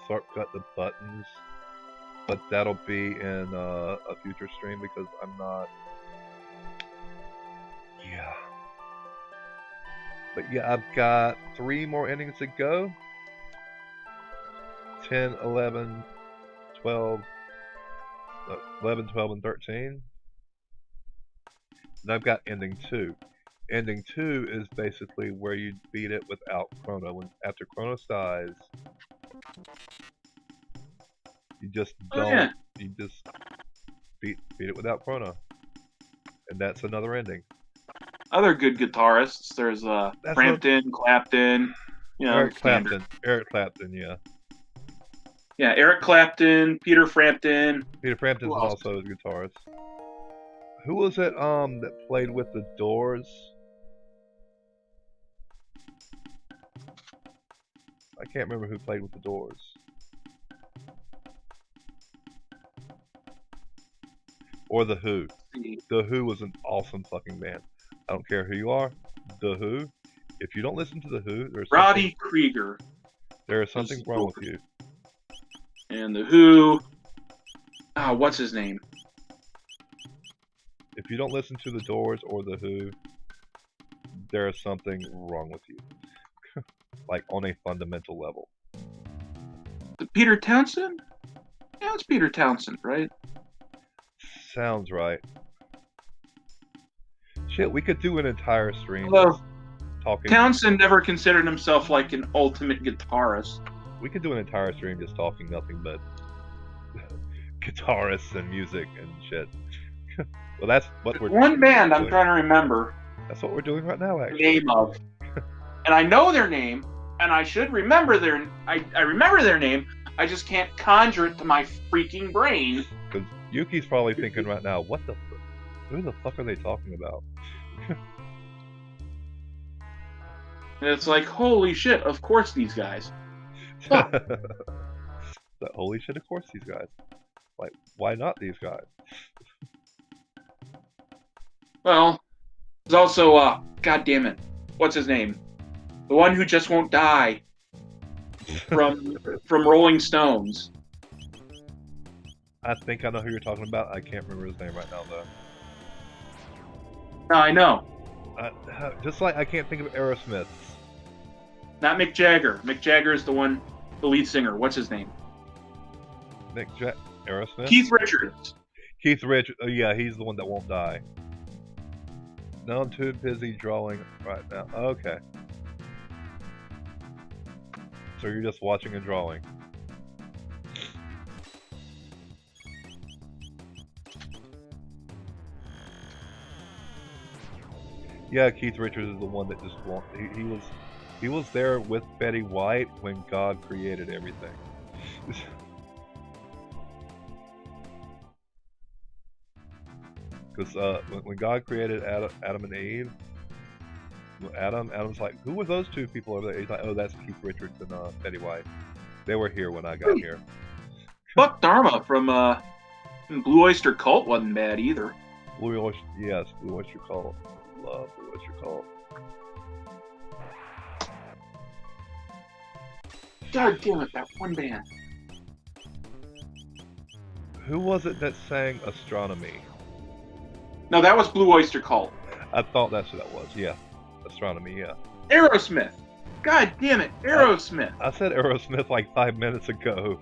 shortcut the buttons, but that'll be in a future stream because I'm not... Yeah. But yeah, I've got 3 more endings to go. 10, 11, 12, 11, 12, and 13. And I've got ending 2. Ending 2 is basically where you beat it without Chrono. After Chrono dies, you just don't. You just beat it without Chrono, and that's another ending. Other good guitarists. There's Frampton, Clapton. You know, Eric Clapton, yeah. Yeah, Eric Clapton, Peter Frampton. Peter Frampton's also a guitarist. Who was it that played with the Doors? I can't remember who played with the Doors. Or The Who. The Who was an awesome fucking band. I don't care who you are. The Who. If you don't listen to The Who, there's Roddy Krieger. There is something wrong with you. And The Who. What's his name? If you don't listen to the Doors or the Who, there is something wrong with you. Like on a fundamental level. Peter Townsend? Yeah, it's Peter Townsend, right? Sounds right. Shit, we could do an entire stream talking. Townsend never considered himself like an ultimate guitarist. We could do an entire stream just talking nothing but guitarists and music and shit. Well, that's what we're one band doing. I'm trying to remember. That's what we're doing right now, actually. The name of. And I know their name, and I should remember their. I remember their name. I just can't conjure it to my freaking brain. Because Yuki's probably thinking right now, who the fuck are they talking about? And it's like, holy shit! Of course these guys. Huh. Holy shit! Of course these guys. Like, why not these guys? Well, there's also, God damn it, what's his name? The one who just won't die from Rolling Stones. I think I know who you're talking about. I can't remember his name right now, though. No, I know. Just like I can't think of Aerosmith. Not Mick Jagger. Mick Jagger is the lead singer. What's his name? Aerosmith? Keith Richards. Keith Richards. Oh, yeah, he's the one that won't die. No, I'm too busy drawing right now. Okay. So you're just watching and drawing. Yeah, Keith Richards is the one that just won't. He was there with Betty White when God created everything. Because when God created Adam and Eve, Adam's like, who were those two people over there? He's like, oh, that's Keith Richards and Betty White. They were here when I got here. Buck Dharma from Blue Oyster Cult wasn't bad either. Blue Oyster Cult. what you're called. God damn it, that one band. Who was it that sang Astronomy? No, that was Blue Oyster Cult. I thought that's what that was. Yeah, Astronomy. Yeah. Aerosmith. God damn it, Aerosmith. I said Aerosmith like 5 minutes ago.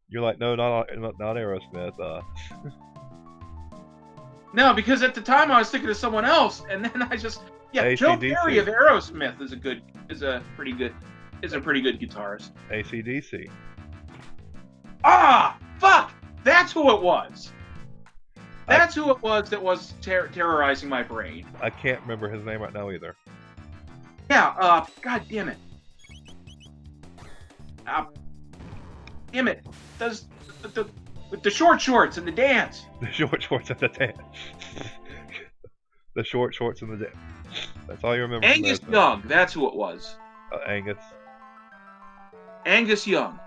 You're like, no, not Aerosmith. No, because at the time I was thinking of someone else, and then I just Joe AC/DC. Perry of Aerosmith is a pretty good guitarist. AC/DC. Ah, fuck! That's who it was. That's who it was that was terrorizing my brain. I can't remember his name right now either. Yeah, god damn it. Damn it. Does the short shorts and the dance. The short shorts and the dance. The short shorts and the dance. That's all you remember. Angus Young, that's who it was. Angus. Angus Young.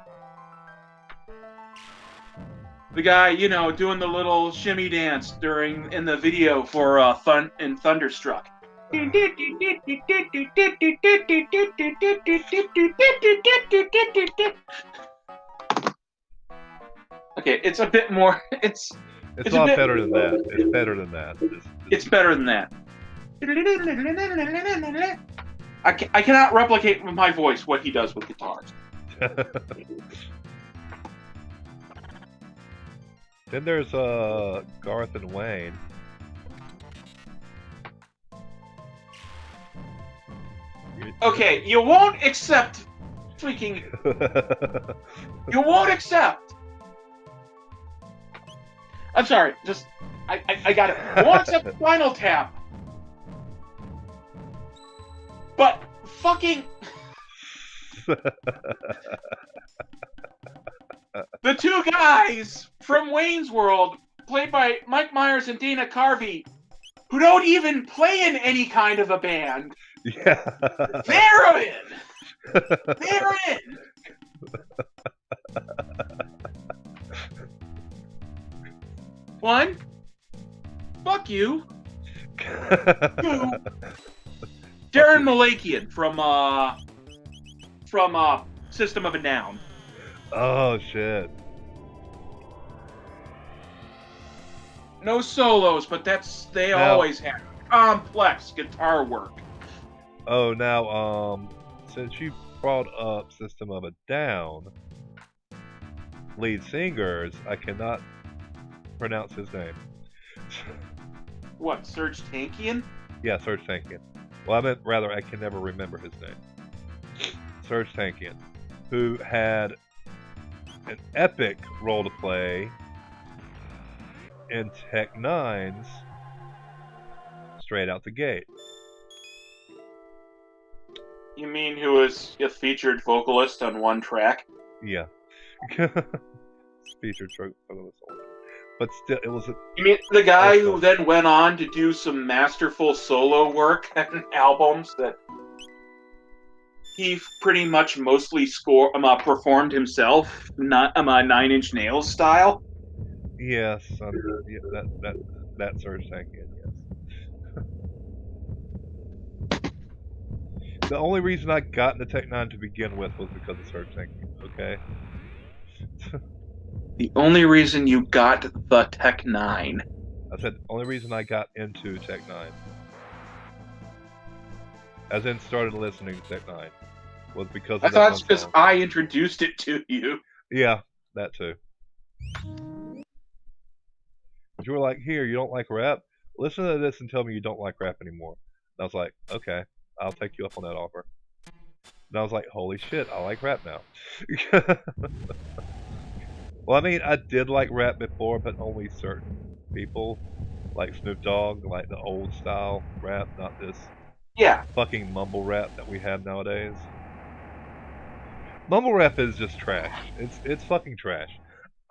The guy, doing the little shimmy dance in the video for Thunderstruck. Okay, it's a bit more. It's a lot better than that. It's better than that. It's better than that. I cannot replicate with my voice what he does with guitars. Then there's Garth and Wayne. Okay, you won't accept freaking. You won't accept. I'm sorry, just I got it. You won't accept Spinal Tap. But fucking the two guys from Wayne's World, played by Mike Myers and Dana Carvey, who don't even play in any kind of a band. Yeah. They're in. They're in. One. Fuck you. Two. Darren Malakian from System of a Down. Oh shit. No solos, but they always have complex guitar work. Oh, now since you brought up System of a Down, lead singers, I cannot pronounce his name. What, Serge Tankian? Yeah, Serge Tankian. Well, I meant rather I can never remember his name. Serge Tankian, who had an epic role to play in Tech Nine's Straight Out the Gate. You mean who was a featured vocalist on one track? Yeah. Featured vocalist. But still, it was a... You mean the guy who then went on to do some masterful solo work and albums that he pretty much mostly performed himself, not 9 Inch Nails style? Yes, yeah, that Serge Tankian, yes. The only reason I got into Tech Nine to begin with was because of Serge Tankian, okay? The only reason you got the Tech Nine. I said the only reason I got into Tech Nine, as in started listening to Tech Nine, was because of I thought it's because I introduced it to you. Yeah, that too. But you were like, here, you don't like rap? Listen to this and tell me you don't like rap anymore. And I was like, okay, I'll take you up on that offer. And I was like, holy shit, I like rap now. Well, I mean, I did like rap before, but only certain people. Like Snoop Dogg, like the old style rap, not this fucking mumble rap that we have nowadays. Mumble rap is just trash. It's fucking trash.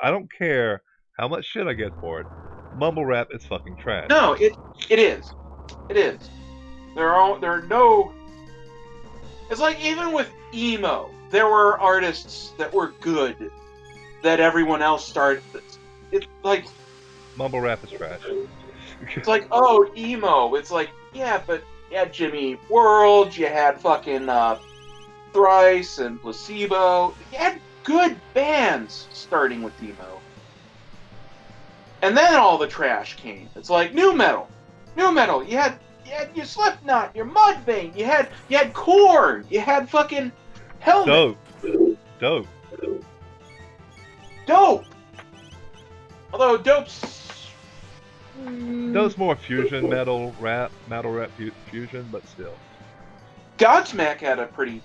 I don't care how much shit I get for it. Mumble rap is fucking trash. No, it is. It is. There are no. It's like even with emo, there were artists that were good that everyone else started. It's like mumble rap is trash. It's like, oh, emo. It's like, yeah, but you had Jimmy World, you had fucking Thrice and Placebo. You had good bands starting with emo. And then all the trash came. It's like new metal. New metal. You had your Slipknot, your Mudvayne, you had Korn, you had fucking Helmet. Dope. Dope. Although Dope's more fusion metal rap fusion, but still. Godsmack have a pretty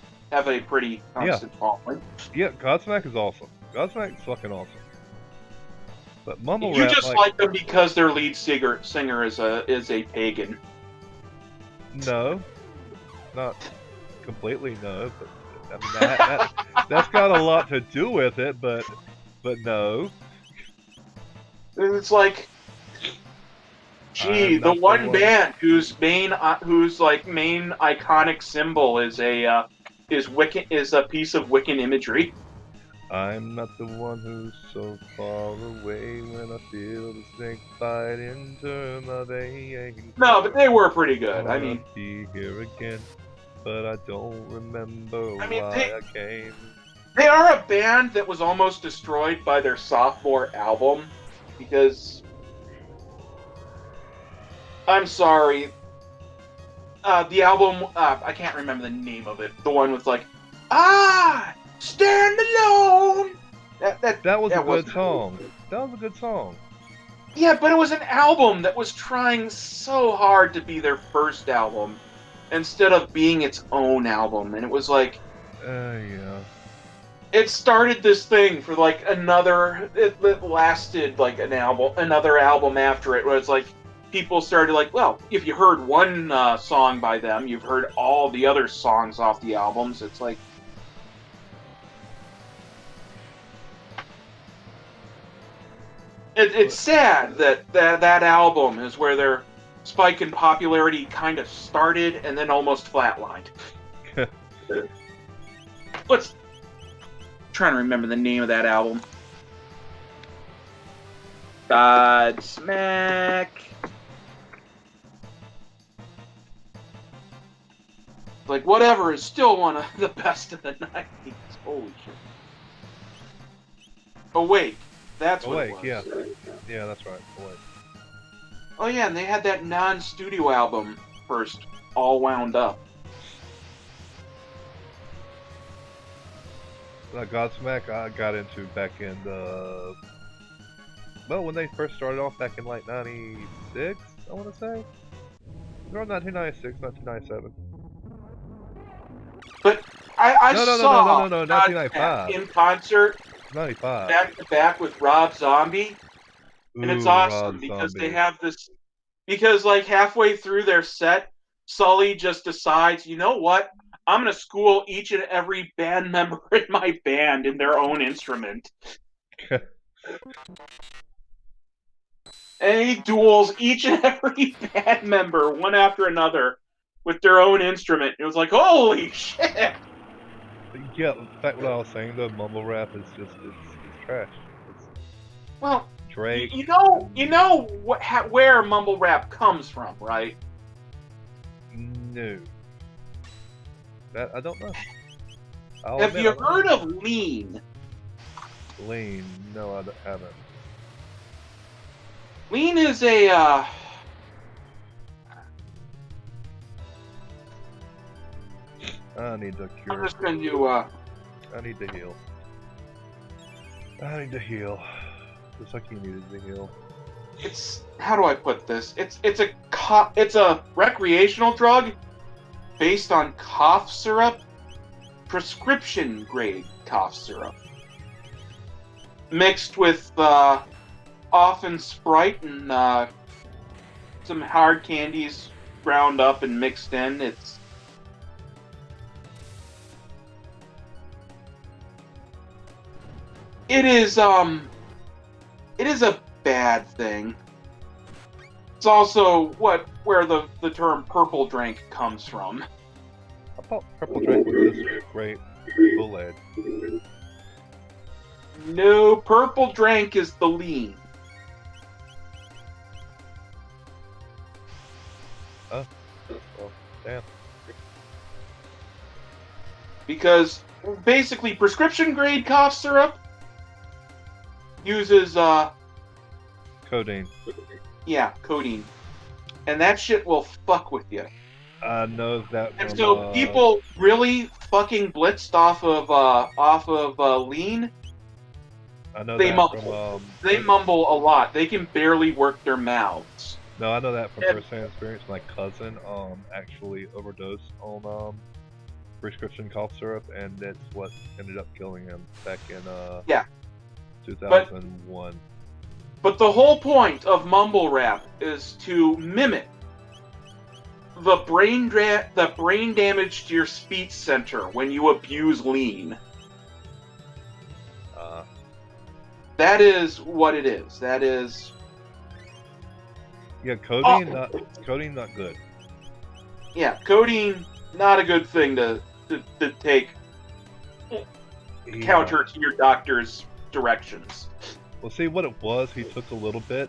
constant following. Yeah, Godsmack is awesome. Godsmack's fucking awesome. But mumble You rap, just like them because their lead singer is a pagan. No, not completely no. But I mean that's got a lot to do with it. But no. It's like, gee, the one band whose main iconic symbol is a piece of Wiccan imagery. I'm not the one who's so far away when I feel the snake bite into my veins. No, but they were pretty good. I mean, be here again, but I don't remember why I came. They are a band that was almost destroyed by their sophomore album because, I'm sorry, the album, I can't remember the name of it. The one with like, stand alone. That was a good song. That was a good song. Yeah, but it was an album that was trying so hard to be their first album instead of being its own album, and it was like, yeah. It started this thing for like it lasted like another album after it, where it's like people started like, well, if you heard one song by them, you've heard all the other songs off the albums. It's like, it's sad that album is where their spike in popularity kind of started and then almost flatlined. Trying to remember the name of that album. Godsmack. Like, whatever is still one of the best of the 90s. Holy shit. Awake. That's what it was. Yeah. Yeah, that's right. Awake. Oh yeah, and they had that non-studio album first, All Wound Up. Godsmack I got into back in the... Well, when they first started off back in like 96, I want to say? Around 1996, 1997. But I saw No, 1995. in concert 95. back to back with Rob Zombie. And it's awesome Rob because Zombie. they have this... Because like halfway through their set, Sully just decides, you know what? I'm going to school each and every band member in my band in their own instrument. And he duels each and every band member, one after another, with their own instrument. It was like, holy shit! Yeah, in fact, what I was saying, the mumble rap is just, it's trash. Well, Drake. You know where mumble rap comes from, right? No. That I don't know. Have you heard of Lean? Lean? No, I haven't. Lean is a I need to cure. I'm just going to I need to heal. I need to heal. Just like you needed to heal. It's, how do I put this? It's a recreational drug based on cough syrup, prescription grade cough syrup, mixed with often Sprite and some hard candies ground up and mixed in. It is a bad thing. It's also where the term purple drink comes from. I thought purple drink was just great Kool-Aid. No, purple drink is the lean. Oh, well, damn. Because basically prescription grade cough syrup uses Codeine. codeine. And that shit will fuck with you. I know that And from, so people really fucking blitzed off of lean. I know They that mumble. from, They mumble a lot. They can barely work their mouths. no, I know that from And- first-hand experience. My cousin, actually overdosed on, prescription cough syrup, and that's what ended up killing him back in, Yeah. 2001. But the whole point of mumble rap is to mimic the brain damage to your speech center when you abuse lean. That is what it is. That is. Yeah, codeine, codeine not good. Yeah, codeine, not a good thing to take counter to your doctor's directions. Well, see, what it was, he took a little bit,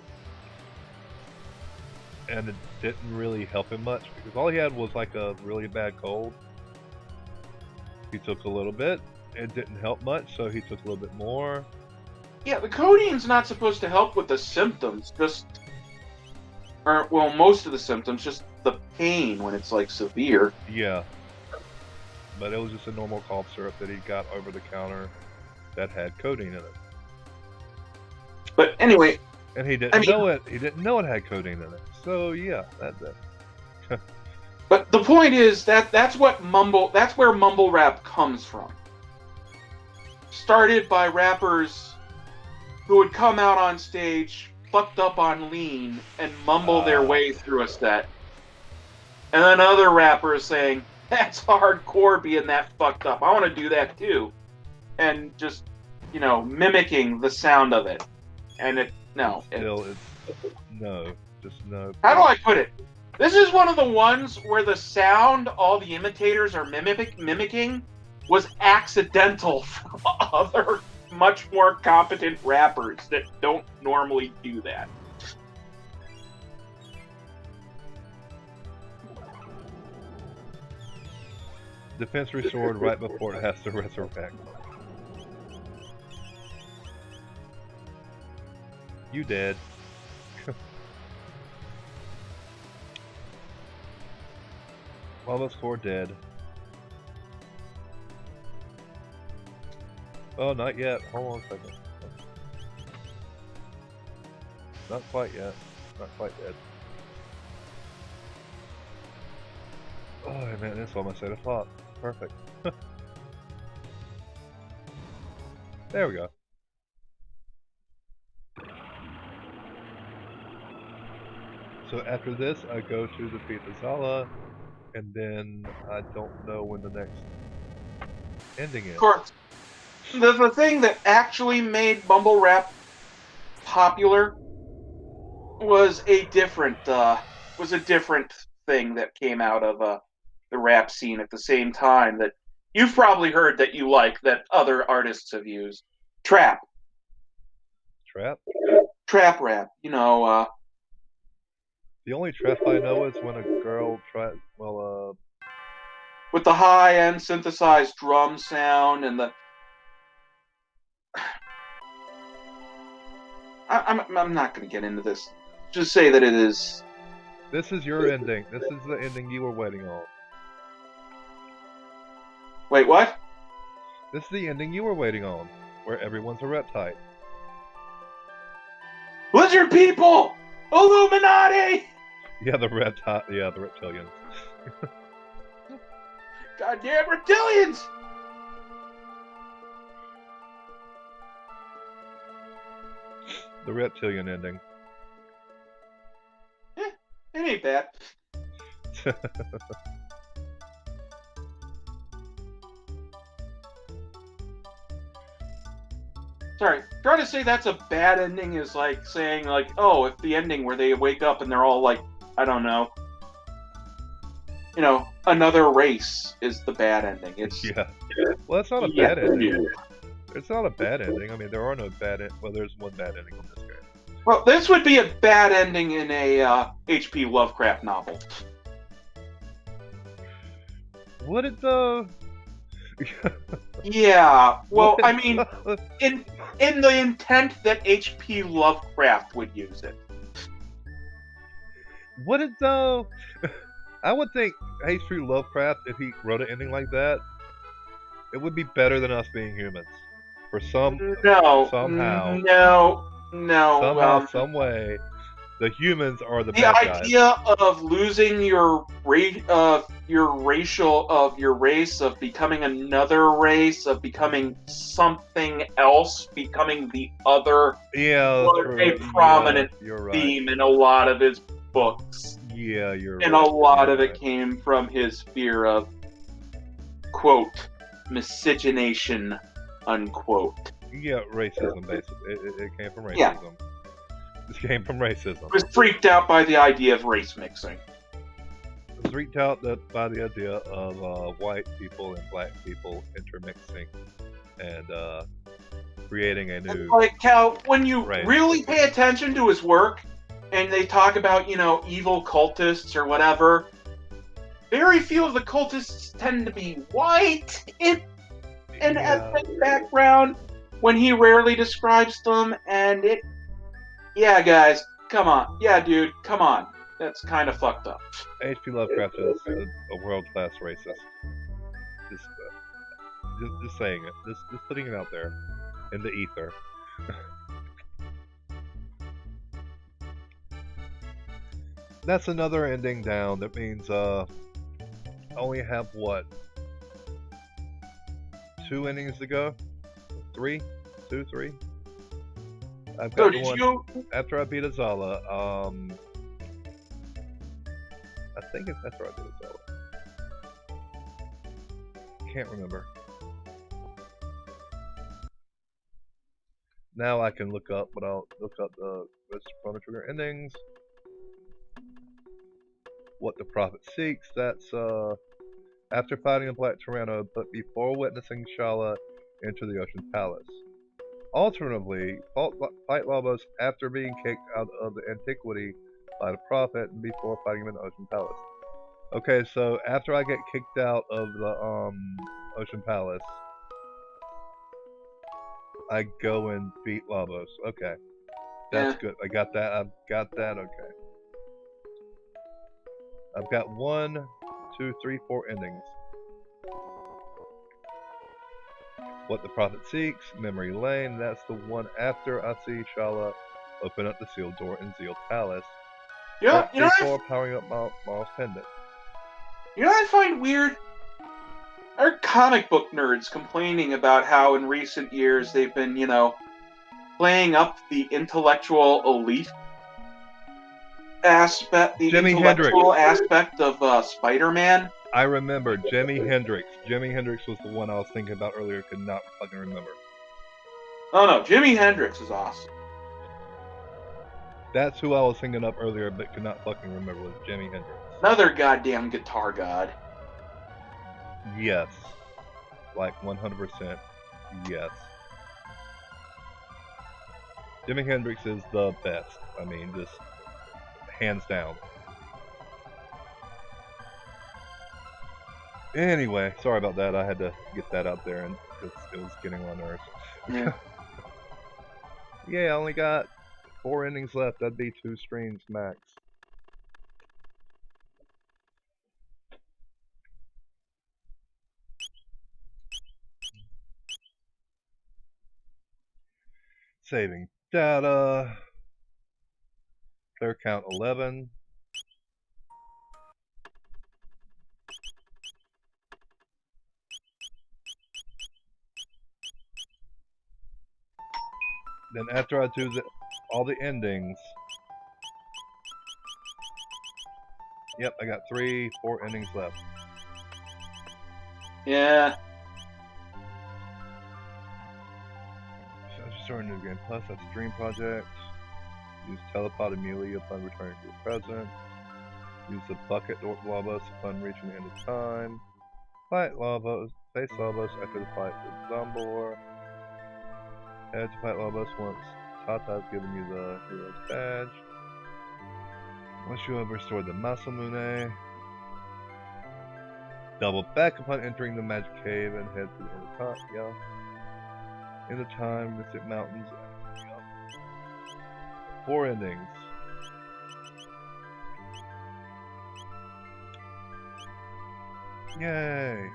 and it didn't really help him much, because all he had was like a really bad cold. He took a little bit, it didn't help much, so he took a little bit more. Yeah, the codeine's not supposed to help with the symptoms, most of the symptoms, just the pain when it's like severe. Yeah. But it was just a normal cough syrup that he got over the counter that had codeine in it. But anyway, and he didn't know it. He didn't know it had codeine in it. So yeah, that's it. But the point is that's where mumble rap comes from. Started by rappers who would come out on stage fucked up on lean and mumble their way through a set. And then other rappers saying, that's hardcore being that fucked up. I want to do that too. And just, mimicking the sound of it. And no. Just no. How do I put it? This is one of the ones where the sound all the imitators are mimicking was accidental from other much more competent rappers that don't normally do that. Defense restored right before it has to resurrect. You dead. Lava's core dead. Oh, not yet. Hold on a second. Not quite yet. Not quite dead. Oh man, that's almost at a flop. Perfect. There we go. So after this, I go to defeat the Zala, and then I don't know when the next ending is. Of course, the thing that actually made mumble rap popular was a different thing that came out of the rap scene at the same time that you've probably heard that you like that other artists have used. Trap. Trap? Trap rap. The only trap I know is when a girl tries, with the high-end synthesized drum sound and the... I'm not going to get into this. Just say that it is... This is your ending. This is the ending you were waiting on. Wait, what? This is the ending you were waiting on, where everyone's a reptile. Lizard people! Illuminati! Yeah, the reptilians. Goddamn reptilians! The reptilian ending. It ain't bad. Sorry, trying to say that's a bad ending is like saying oh, if the ending where they wake up and they're all like, I don't know, another race is the bad ending. It's yeah. Well, that's not a bad ending. It's not a bad ending. I mean, there are no bad well, there's one bad ending in this game. Well, this would be a bad ending in a H.P. Lovecraft novel. Would it though? Yeah. Well, Would I mean, though? in the intent that H.P. Lovecraft would use it. Would it though? I would think H.P. Lovecraft, if he wrote an ending like that, it would be better than us being humans. For No, somehow, no. some way, the humans are the The bad guys. idea of losing your your race, of becoming another race, of becoming something else, becoming the other, Yeah, was a yeah, prominent you're right. theme in a lot of his books. Yeah, you're And right. a lot You're of it right. came from his fear of, quote, miscegenation, unquote. Yeah, racism, basically. It came from Yeah. racism. This came from racism. Was freaked out by the idea of race mixing. Freaked out by the idea of white people and black people intermixing and creating a new Like, Cal, when you race. really pay attention to his work, and they talk about, evil cultists or whatever, very few of the cultists tend to be white in an ethnic background when he rarely describes them, and yeah, guys, come on. Yeah, dude, come on. That's kind of fucked up. H.P. Lovecraft is a world-class racist. Just, just saying it. Just putting it out there in the ether. That's another ending down. That means I only have what, 2 innings to go? 3, 2, 3. I've got So, the did one you? after I beat Azala. I think it's after I beat Azala. Can't remember. Now I can look up, but I'll look up the Chrono Trigger endings. What the Prophet seeks. That's after fighting the Black Tyranno, but before witnessing Shala enter the Ocean Palace. Alternatively, fight Labos after being kicked out of the Antiquity by the Prophet and before fighting him in the Ocean Palace. Okay, so after I get kicked out of the Ocean Palace, I go and beat Labos. Okay. That's good. I got that. I've got that. Okay. I've got 1, 2, 3, 4 endings. What the Prophet Seeks, Memory Lane. That's the one after I see Shala open up the sealed door in Zeal Palace. But before powering up Miles Pendant. You know what I find weird? Our comic book nerds complaining about how in recent years they've been, playing up the intellectual elite aspect, the Jimi intellectual Hendrix. aspect of Spider-Man. I remember Jimi Hendrix. Jimi Hendrix was the one I was thinking about earlier. Could not fucking remember. Oh no, Jimi Hendrix is awesome. That's who I was thinking up earlier, but could not fucking remember was Jimi Hendrix. Another goddamn guitar god. Yes. Like 100%. Yes. Jimi Hendrix is the best. I mean, just hands down. Anyway, sorry about that. I had to get that out there, and it was getting on my nerves. Yeah. Yeah, I only got 4 innings left. That'd be 2 streams max. Saving data. Player count 11. Then after I do all the endings, yep, I got 3, 4 endings left. Yeah. So I just started a new game. Plus, that's a dream project. Use telepod immediately upon returning to the present. Use the bucket North Lavos upon reaching the end of time. Fight Lavos. Face Lavos after the fight with Zombor. Head to fight Lavos once Tata's given you the hero's badge. Once you have restored the Masamune. Double back upon entering the magic cave and head to the inner top. Yeah. In the time, Mystic Mountains. Yeah. 4 endings. Yay!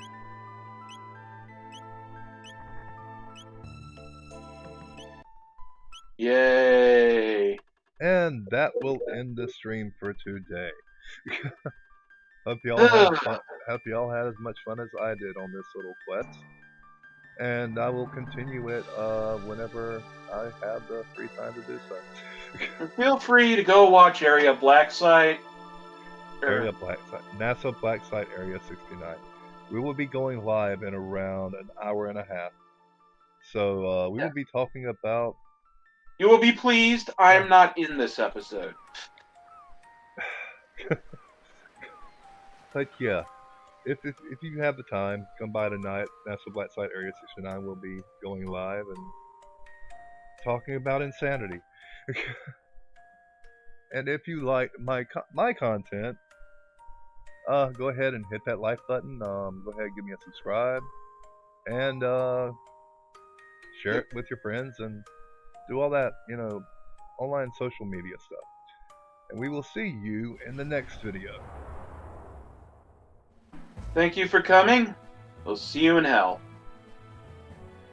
Yay! And that will end the stream for today. Hope y'all had fun. Hope y'all had as much fun as I did on this little quest. And I will continue it whenever I have the free time to do so. And feel free to go watch Area Black Site. Area Black Site, NASA Black Site Area 69. We will be going live in around an hour and a half. So we will be talking about. You will be pleased I'm not in this episode. But yeah, if you have the time, come by tonight. NASA Black Site Area 69 will be going live and talking about insanity. And if you like my content, go ahead and hit that like button. Go ahead and give me a subscribe, and share it with your friends, and do all that, online social media stuff. And we will see you in the next video. Thank you for coming. We'll see you in hell.